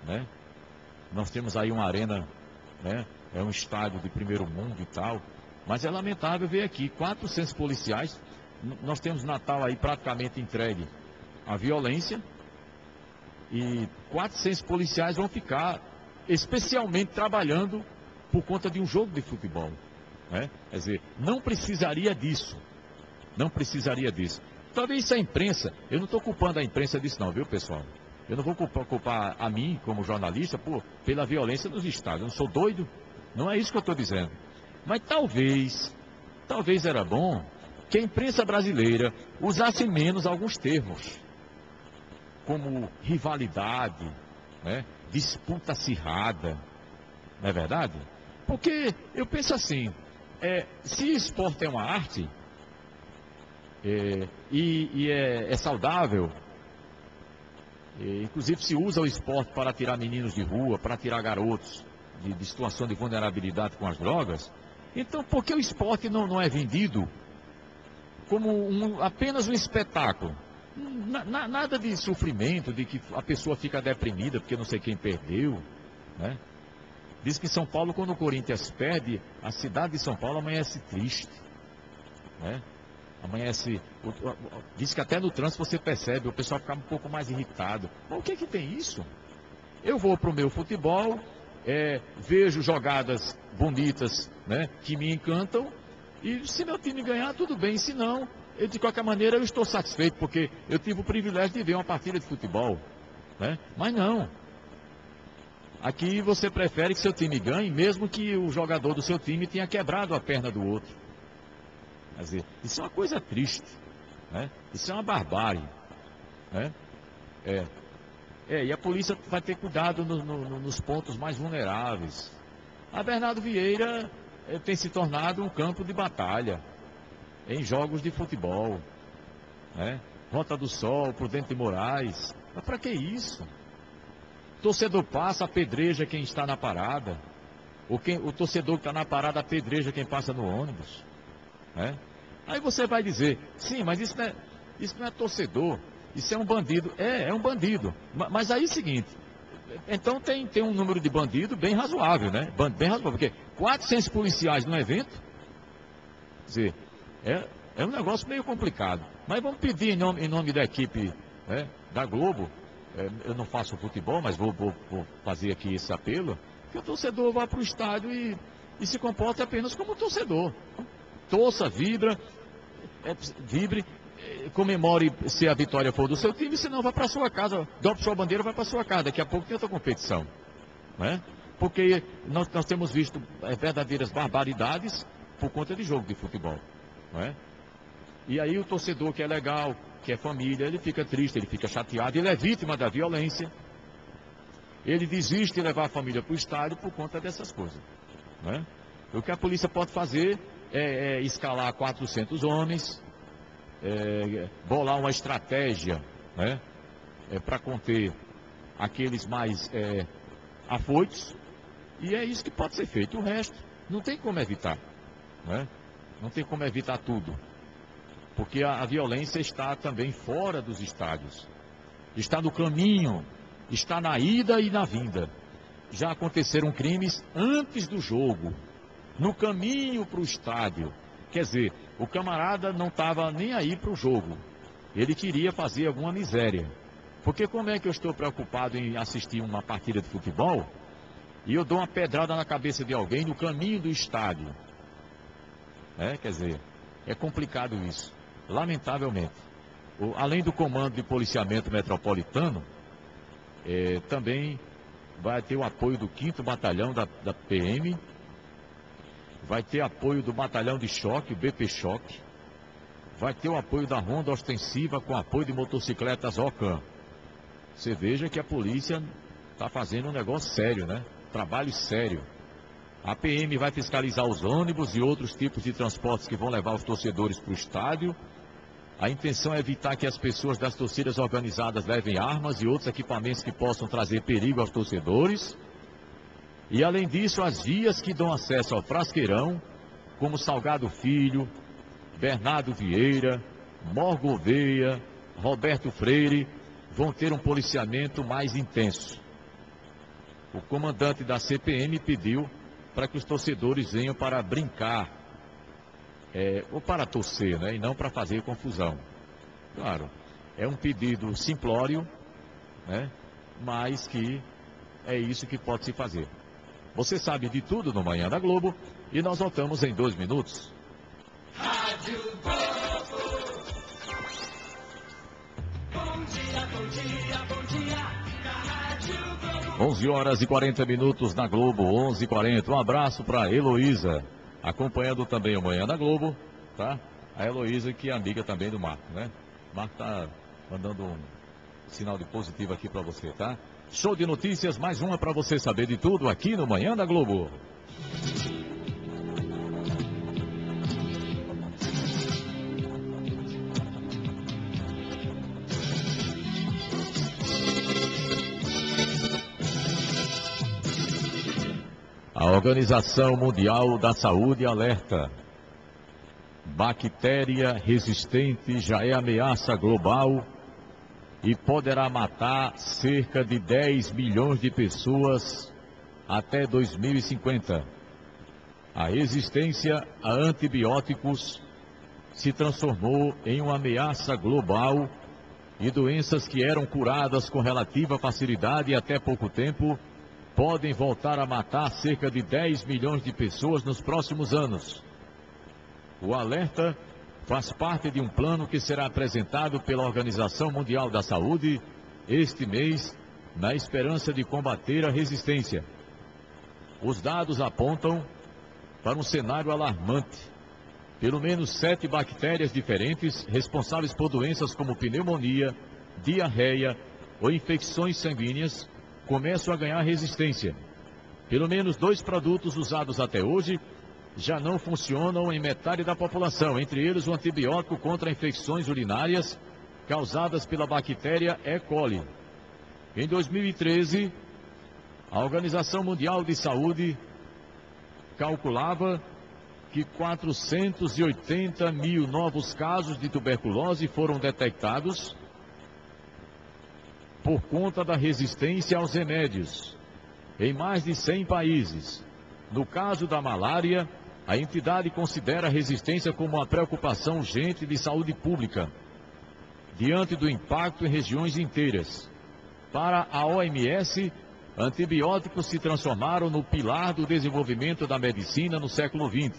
né? Nós temos aí uma arena, né? É um estádio de primeiro mundo e tal, mas é lamentável ver aqui 400 policiais. Nós temos Natal aí praticamente entregue à violência e 400 policiais vão ficar especialmente trabalhando por conta de um jogo de futebol, né? Quer dizer, não precisaria disso. Não precisaria disso. Talvez a imprensa, eu não estou culpando a imprensa disso não, viu, pessoal? Eu não vou culpar a mim, como jornalista, pela violência nos estádios. Eu não sou doido, não é isso que eu estou dizendo. Mas talvez era bom que a imprensa brasileira usasse menos alguns termos, como rivalidade, né? Disputa acirrada, não é verdade? Porque eu penso assim, se esporte é uma arte, é saudável, inclusive se usa o esporte para tirar meninos de rua, para tirar garotos de situação de vulnerabilidade com as drogas, então por que o esporte não é vendido como apenas um espetáculo? Nada de sofrimento, de que a pessoa fica deprimida porque não sei quem perdeu, né? Diz que em São Paulo, quando o Corinthians perde, a cidade de São Paulo amanhece triste, né? Amanhece, diz que até no trânsito você percebe, o pessoal fica um pouco mais irritado. Mas o que tem isso? Eu vou para o meu futebol, vejo jogadas bonitas, né, que me encantam, e se meu time ganhar, tudo bem, se não, de qualquer maneira eu estou satisfeito, porque eu tive o privilégio de ver uma partida de futebol, né? Mas não. Aqui você prefere que seu time ganhe, mesmo que o jogador do seu time tenha quebrado a perna do outro. Quer dizer, isso é uma coisa triste, né? Isso é uma barbárie, né? E a polícia vai ter cuidado nos pontos mais vulneráveis. A Bernardo Vieira tem se tornado um campo de batalha em jogos de futebol, né? Rota do Sol, Prudente de Moraes. Mas para que isso? Torcedor passa, apedreja quem está na parada. O torcedor que está na parada apedreja quem passa no ônibus, né? Aí você vai dizer, sim, mas isso não é torcedor, isso é um bandido. É um bandido. Mas aí é o seguinte, então tem um número de bandido bem razoável, né? Bem razoável, porque 400 policiais num evento, quer dizer, é um negócio meio complicado. Mas vamos pedir em nome da equipe, né, da Globo, eu não faço futebol, mas vou fazer aqui esse apelo, que o torcedor vá para o estádio e se comporte apenas como torcedor. Torça, vibre, comemore se a vitória for do seu time, senão vá para sua casa, dobre sua bandeira, vai para sua casa. Daqui a pouco tem outra competição, né? Porque nós temos visto verdadeiras barbaridades por conta de jogo de futebol, né? E aí o torcedor que é legal, que é família, ele fica triste, ele fica chateado, ele é vítima da violência, ele desiste de levar a família para o estádio por conta dessas coisas, né? O que a polícia pode fazer é escalar 400 homens, bolar uma estratégia, né, para conter aqueles mais afoitos, e é isso que pode ser feito. O resto não tem como evitar, né? Não tem como evitar tudo, porque a violência está também fora dos estádios, está no caminho, está na ida e na vinda. Já aconteceram crimes antes do jogo, no caminho para o estádio. Quer dizer, o camarada não estava nem aí para o jogo, ele queria fazer alguma miséria. Porque como é que eu estou preocupado em assistir uma partida de futebol e eu dou uma pedrada na cabeça de alguém no caminho do estádio? Quer dizer, é complicado isso, lamentavelmente. Além do comando de policiamento metropolitano, também vai ter o apoio do 5º Batalhão da PM, vai ter apoio do Batalhão de Choque, o BP Choque, vai ter o apoio da Ronda Ostensiva com apoio de motocicletas OCAM. Você veja que a polícia está fazendo um negócio sério, né? Trabalho sério. A PM vai fiscalizar os ônibus e outros tipos de transportes que vão levar os torcedores para o estádio. A intenção é evitar que as pessoas das torcidas organizadas levem armas e outros equipamentos que possam trazer perigo aos torcedores. E além disso, as vias que dão acesso ao Frasqueirão, como Salgado Filho, Bernardo Vieira, Mor Gouveia, Roberto Freire, vão ter um policiamento mais intenso. O comandante da CPM pediu para que os torcedores venham para brincar, ou para torcer, né, e não para fazer confusão. Claro, é um pedido simplório, né, mas que é isso que pode se fazer. Você sabe de tudo no Manhã da Globo e nós voltamos em 2 minutos. Rádio Globo. Bom dia, bom dia, bom dia. Na Rádio Globo. 11 horas e 40 minutos na Globo, 11h40. Um abraço para Heloísa, acompanhando também o Manhã da Globo, tá? A Heloísa, que é amiga também do Marco, né? Marco tá mandando um sinal de positivo aqui para você, tá? Show de notícias, mais uma para você saber de tudo aqui no Manhã da Globo. A Organização Mundial da Saúde alerta: bactéria resistente já é ameaça global e poderá matar cerca de 10 milhões de pessoas até 2050. A resistência a antibióticos se transformou em uma ameaça global e doenças que eram curadas com relativa facilidade até pouco tempo podem voltar a matar cerca de 10 milhões de pessoas nos próximos anos. O alerta faz parte de um plano que será apresentado pela Organização Mundial da Saúde este mês, na esperança de combater a resistência. Os dados apontam para um cenário alarmante. Pelo menos 7 bactérias diferentes responsáveis por doenças como pneumonia, diarreia ou infecções sanguíneas começam a ganhar resistência. Pelo menos 2 produtos usados até hoje já não funcionam em metade da população, entre eles o antibiótico contra infecções urinárias causadas pela bactéria E. coli. Em 2013, a Organização Mundial de Saúde calculava que 480 mil novos casos de tuberculose foram detectados por conta da resistência aos remédios, em mais de 100 países. No caso da malária, a entidade considera a resistência como uma preocupação urgente de saúde pública, diante do impacto em regiões inteiras. Para a OMS, antibióticos se transformaram no pilar do desenvolvimento da medicina no século XX.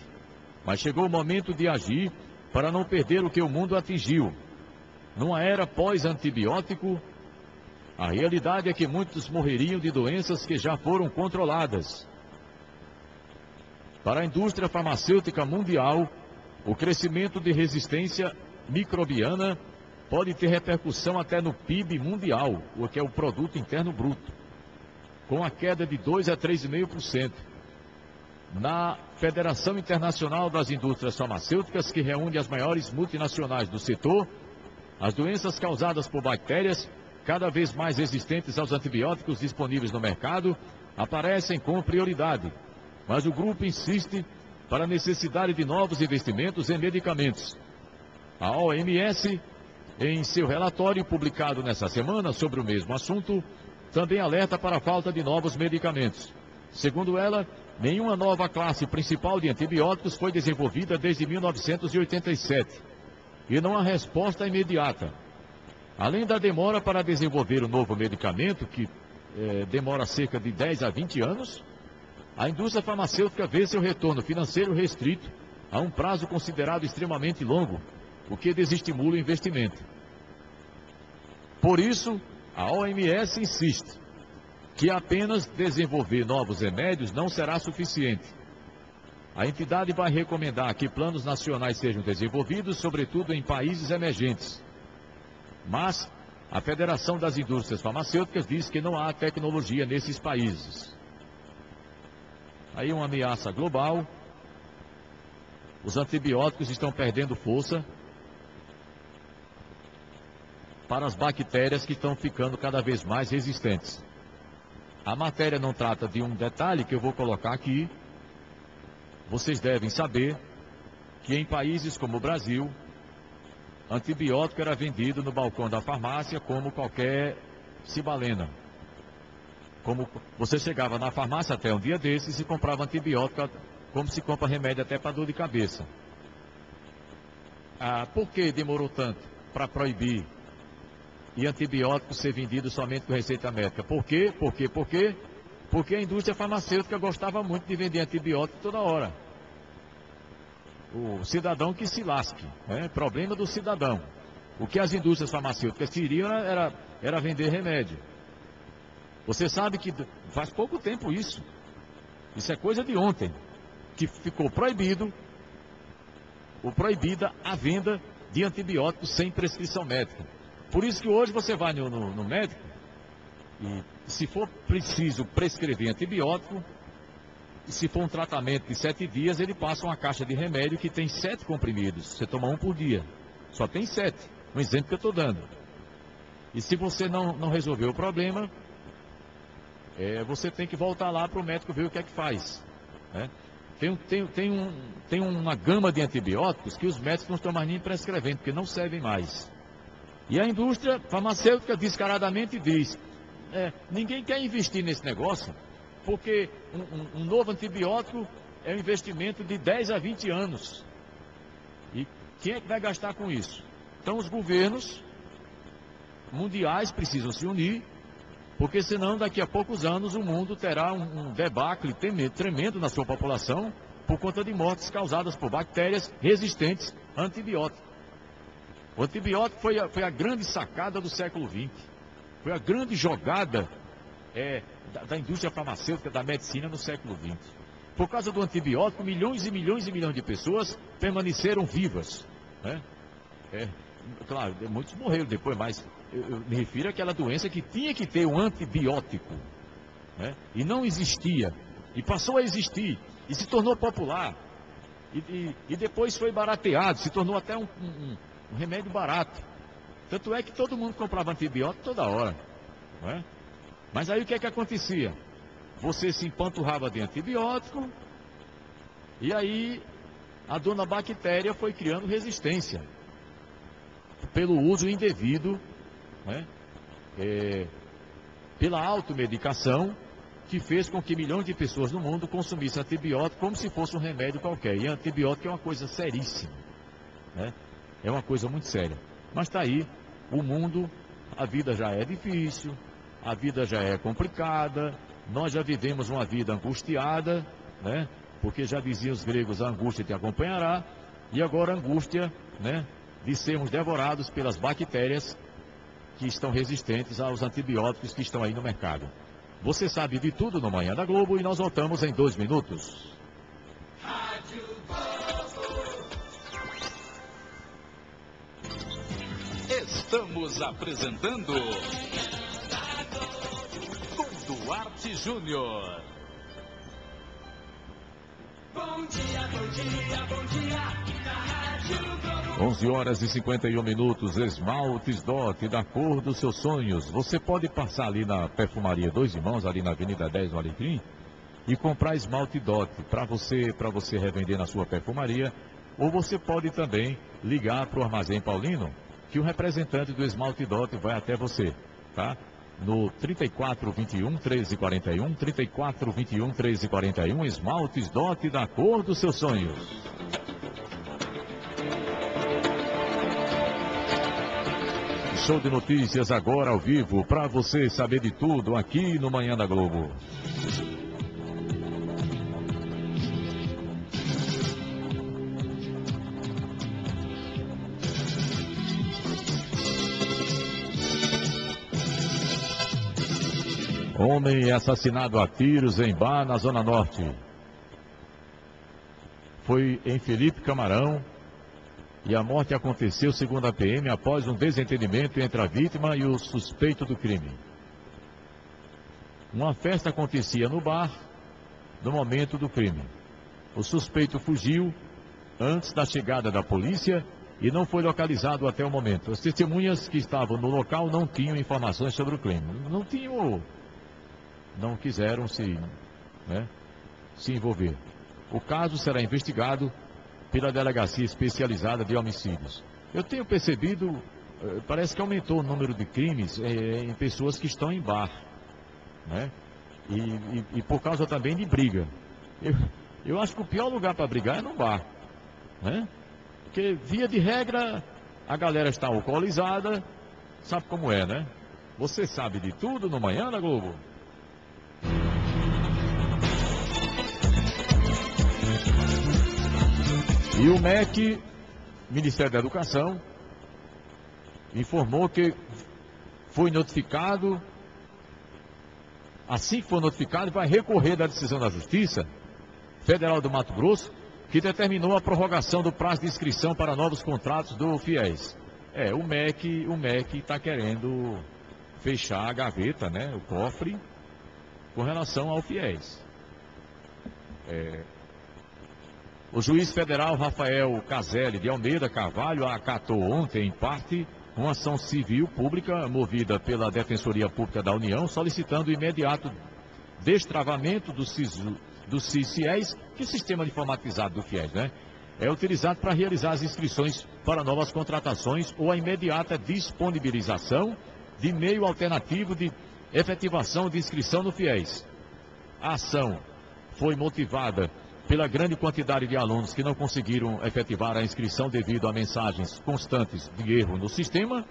Mas chegou o momento de agir para não perder o que o mundo atingiu. Numa era pós-antibiótico, a realidade é que muitos morreriam de doenças que já foram controladas. Para a indústria farmacêutica mundial, o crescimento de resistência microbiana pode ter repercussão até no PIB mundial, o que é o Produto Interno Bruto, com a queda de 2 a 3,5%. Na Federação Internacional das Indústrias Farmacêuticas, que reúne as maiores multinacionais do setor, as doenças causadas por bactérias, cada vez mais resistentes aos antibióticos disponíveis no mercado, aparecem com prioridade. Mas o grupo insiste para a necessidade de novos investimentos em medicamentos. A OMS, em seu relatório publicado nesta semana sobre o mesmo assunto, também alerta para a falta de novos medicamentos. Segundo ela, nenhuma nova classe principal de antibióticos foi desenvolvida desde 1987 e não há resposta imediata. Além da demora para desenvolver o novo medicamento, que demora cerca de 10 a 20 anos, a indústria farmacêutica vê seu retorno financeiro restrito a um prazo considerado extremamente longo, o que desestimula o investimento. Por isso, a OMS insiste que apenas desenvolver novos remédios não será suficiente. A entidade vai recomendar que planos nacionais sejam desenvolvidos, sobretudo em países emergentes. Mas a Federação das Indústrias Farmacêuticas diz que não há tecnologia nesses países. Aí uma ameaça global, os antibióticos estão perdendo força para as bactérias que estão ficando cada vez mais resistentes. A matéria não trata de um detalhe que eu vou colocar aqui. Vocês devem saber que em países como o Brasil, antibiótico era vendido no balcão da farmácia como qualquer cibalena. Como você chegava na farmácia até um dia desses e comprava antibiótico como se compra remédio até para dor de cabeça. Por que demorou tanto para proibir e antibiótico ser vendido somente com receita médica? Por quê? Porque a indústria farmacêutica gostava muito de vender antibiótico toda hora. O cidadão que se lasque, problema do cidadão. O que as indústrias farmacêuticas queriam era vender remédio. Você sabe que faz pouco tempo isso é coisa de ontem, que ficou proibido proibida a venda de antibióticos sem prescrição médica. Por isso que hoje você vai no médico e, se for preciso prescrever antibiótico, e se for um tratamento de 7 dias, ele passa uma caixa de remédio que tem 7 comprimidos. Você toma um por dia. Só tem 7. Um exemplo que eu estou dando. E se você não resolver o problema, você tem que voltar lá para o médico ver o que é que faz. Né? Tem uma gama de antibióticos que os médicos não estão mais nem prescrevendo, porque não servem mais. E a indústria farmacêutica descaradamente diz, ninguém quer investir nesse negócio, porque um novo antibiótico é um investimento de 10 a 20 anos. E quem é que vai gastar com isso? Então os governos mundiais precisam se unir, porque senão daqui a poucos anos o mundo terá um debacle tremendo na sua população por conta de mortes causadas por bactérias resistentes a antibióticos. O antibiótico foi a grande sacada do século XX, foi a grande jogada da indústria farmacêutica, da medicina no século XX. Por causa do antibiótico, milhões e milhões e milhões de pessoas permaneceram vivas. Né? Claro, muitos morreram depois, mas eu me refiro àquela doença que tinha que ter um antibiótico, né? E não existia, e passou a existir, e se tornou popular, e depois foi barateado, se tornou até um remédio barato. Tanto é que todo mundo comprava antibiótico toda hora, né? Mas aí o que é que acontecia? Você se empanturrava de antibiótico, e aí a dona bactéria foi criando resistência pelo uso indevido, né? Pela automedicação, que fez com que milhões de pessoas no mundo consumissem antibiótico como se fosse um remédio qualquer. E antibiótico é uma coisa seríssima, né? É uma coisa muito séria. Mas está aí, o mundo, a vida já é difícil, a vida já é complicada, nós já vivemos uma vida angustiada, né? Porque já diziam os gregos, a angústia te acompanhará, e agora a angústia, né, de sermos devorados pelas bactérias que estão resistentes aos antibióticos que estão aí no mercado. Você sabe de tudo no Manhã da Globo e nós voltamos em 2 minutos. Estamos apresentando com Duarte Júnior. Bom dia, bom dia, bom dia, na Rádio Globo. 11 horas e 51 minutos, esmaltes Dot, da cor dos seus sonhos. Você pode passar ali na Perfumaria Dois Irmãos, ali na Avenida 10 do Alecrim, e comprar esmalte Dot para você revender na sua perfumaria, ou você pode também ligar para o Armazém Paulino, que o representante do esmalte Dot vai até você, tá? No 3421 1341, 3421 1341, esmaltes Dot, da cor dos seus sonhos. Show de notícias agora ao vivo, para você saber de tudo aqui no Manhã da Globo. Homem é assassinado a tiros em bar na Zona Norte. Foi em Felipe Camarão. E a morte aconteceu, segundo a PM, após um desentendimento entre a vítima e o suspeito do crime. Uma festa acontecia no bar no momento do crime. O suspeito fugiu antes da chegada da polícia e não foi localizado até o momento. As testemunhas que estavam no local não tinham informações sobre o crime. Não quiseram se envolver. O caso será investigado pela Delegacia Especializada de Homicídios. Eu tenho percebido, parece que aumentou o número de crimes em pessoas que estão em bar, né? E por causa também de briga. Eu acho que o pior lugar para brigar é no bar, né? Porque, via de regra, a galera está alcoolizada, sabe como é, né? Você sabe de tudo no Manhã da Globo. E o MEC, Ministério da Educação, informou que foi notificado, assim que for notificado, vai recorrer da decisão da Justiça Federal do Mato Grosso, que determinou a prorrogação do prazo de inscrição para novos contratos do FIES. O MEC está querendo fechar a gaveta, né, o cofre, com relação ao FIES. O juiz federal Rafael Caselli de Almeida Carvalho acatou ontem, em parte, uma ação civil pública movida pela Defensoria Pública da União, solicitando o imediato destravamento do CIS-FIES, que é o sistema informatizado do FIES, né? É utilizado para realizar as inscrições para novas contratações ou a imediata disponibilização de meio alternativo de efetivação de inscrição no FIES. A ação foi motivada pela grande quantidade de alunos que não conseguiram efetivar a inscrição devido a mensagens constantes de erro no sistema,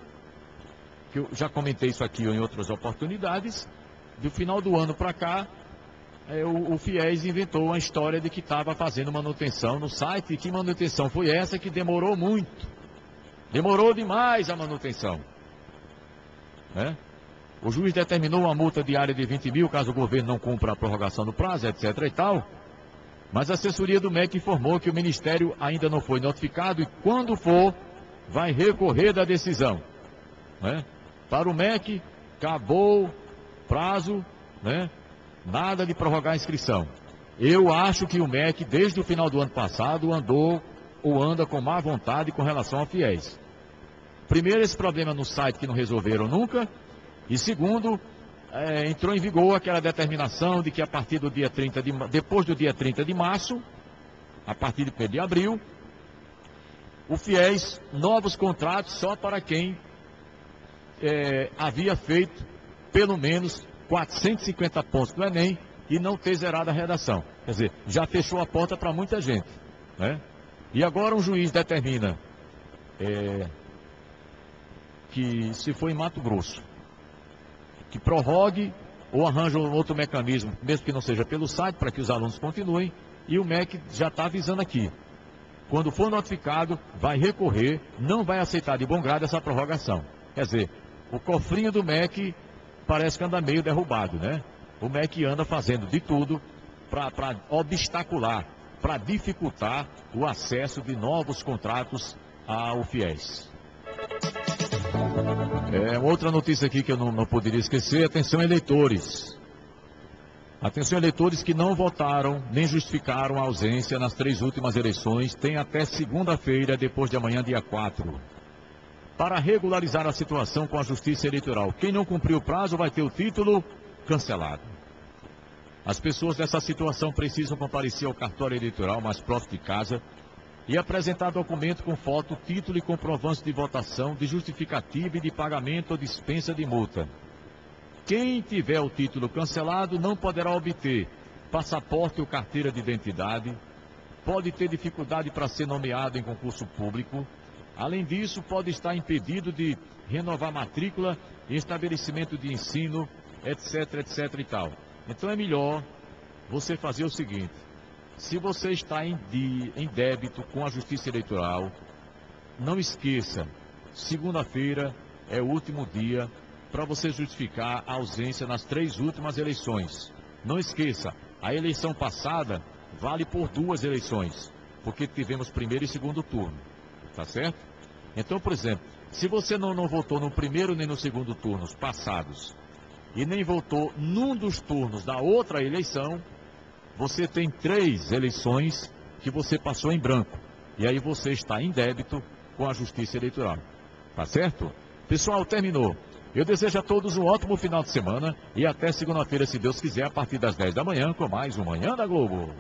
que eu já comentei isso aqui em outras oportunidades. Do final do ano para cá, o FIES inventou uma história de que estava fazendo manutenção no site. E que manutenção foi essa que demorou muito? Demorou demais a manutenção, né? O juiz determinou uma multa diária de 20 mil caso o governo não cumpra a prorrogação do prazo, etc. e tal. Mas a assessoria do MEC informou que o Ministério ainda não foi notificado e, quando for, vai recorrer da decisão, né? Para o MEC, acabou o prazo, né? Nada de prorrogar a inscrição. Eu acho que o MEC, desde o final do ano passado, anda com má vontade com relação ao FIES. Primeiro, esse problema no site que não resolveram nunca. E segundo, entrou em vigor aquela determinação de que a partir do dia 30 depois do dia 30 de março, a partir do 1º de abril, o FIES, novos contratos só para quem havia feito pelo menos 450 pontos no Enem e não ter zerado a redação. Quer dizer, já fechou a porta para muita gente, né? E agora um juiz determina que, se for em Mato Grosso, que prorrogue ou arranja um outro mecanismo, mesmo que não seja pelo site, para que os alunos continuem. E o MEC já está avisando aqui. Quando for notificado, vai recorrer, não vai aceitar de bom grado essa prorrogação. Quer dizer, o cofrinho do MEC parece que anda meio derrubado, né? O MEC anda fazendo de tudo para obstacular, para dificultar o acesso de novos contratos ao FIES. Outra notícia aqui que eu não poderia esquecer. Atenção, eleitores. Atenção, eleitores que não votaram nem justificaram a ausência nas 3 últimas eleições, tem até segunda-feira, depois de amanhã, dia 4, para regularizar a situação com a Justiça Eleitoral. Quem não cumpriu o prazo vai ter o título cancelado. As pessoas nessa situação precisam comparecer ao cartório eleitoral mais próximo de casa e apresentar documento com foto, título e comprovante de votação, de justificativa e de pagamento ou dispensa de multa. Quem tiver o título cancelado não poderá obter passaporte ou carteira de identidade, pode ter dificuldade para ser nomeado em concurso público. Além disso, pode estar impedido de renovar matrícula em estabelecimento de ensino, etc, etc e tal. Então é melhor você fazer o seguinte: se você está em débito com a Justiça Eleitoral, não esqueça, segunda-feira é o último dia para você justificar a ausência nas 3 últimas eleições. Não esqueça, a eleição passada vale por 2 eleições, porque tivemos primeiro e segundo turno, tá certo? Então, por exemplo, se você não votou no primeiro nem no segundo turnos passados, e nem votou num dos turnos da outra eleição, você tem 3 eleições que você passou em branco. E aí você está em débito com a Justiça Eleitoral. Tá certo? Pessoal, terminou. Eu desejo a todos um ótimo final de semana e até segunda-feira, se Deus quiser, a partir das 10 da manhã, com mais um Manhã da Globo.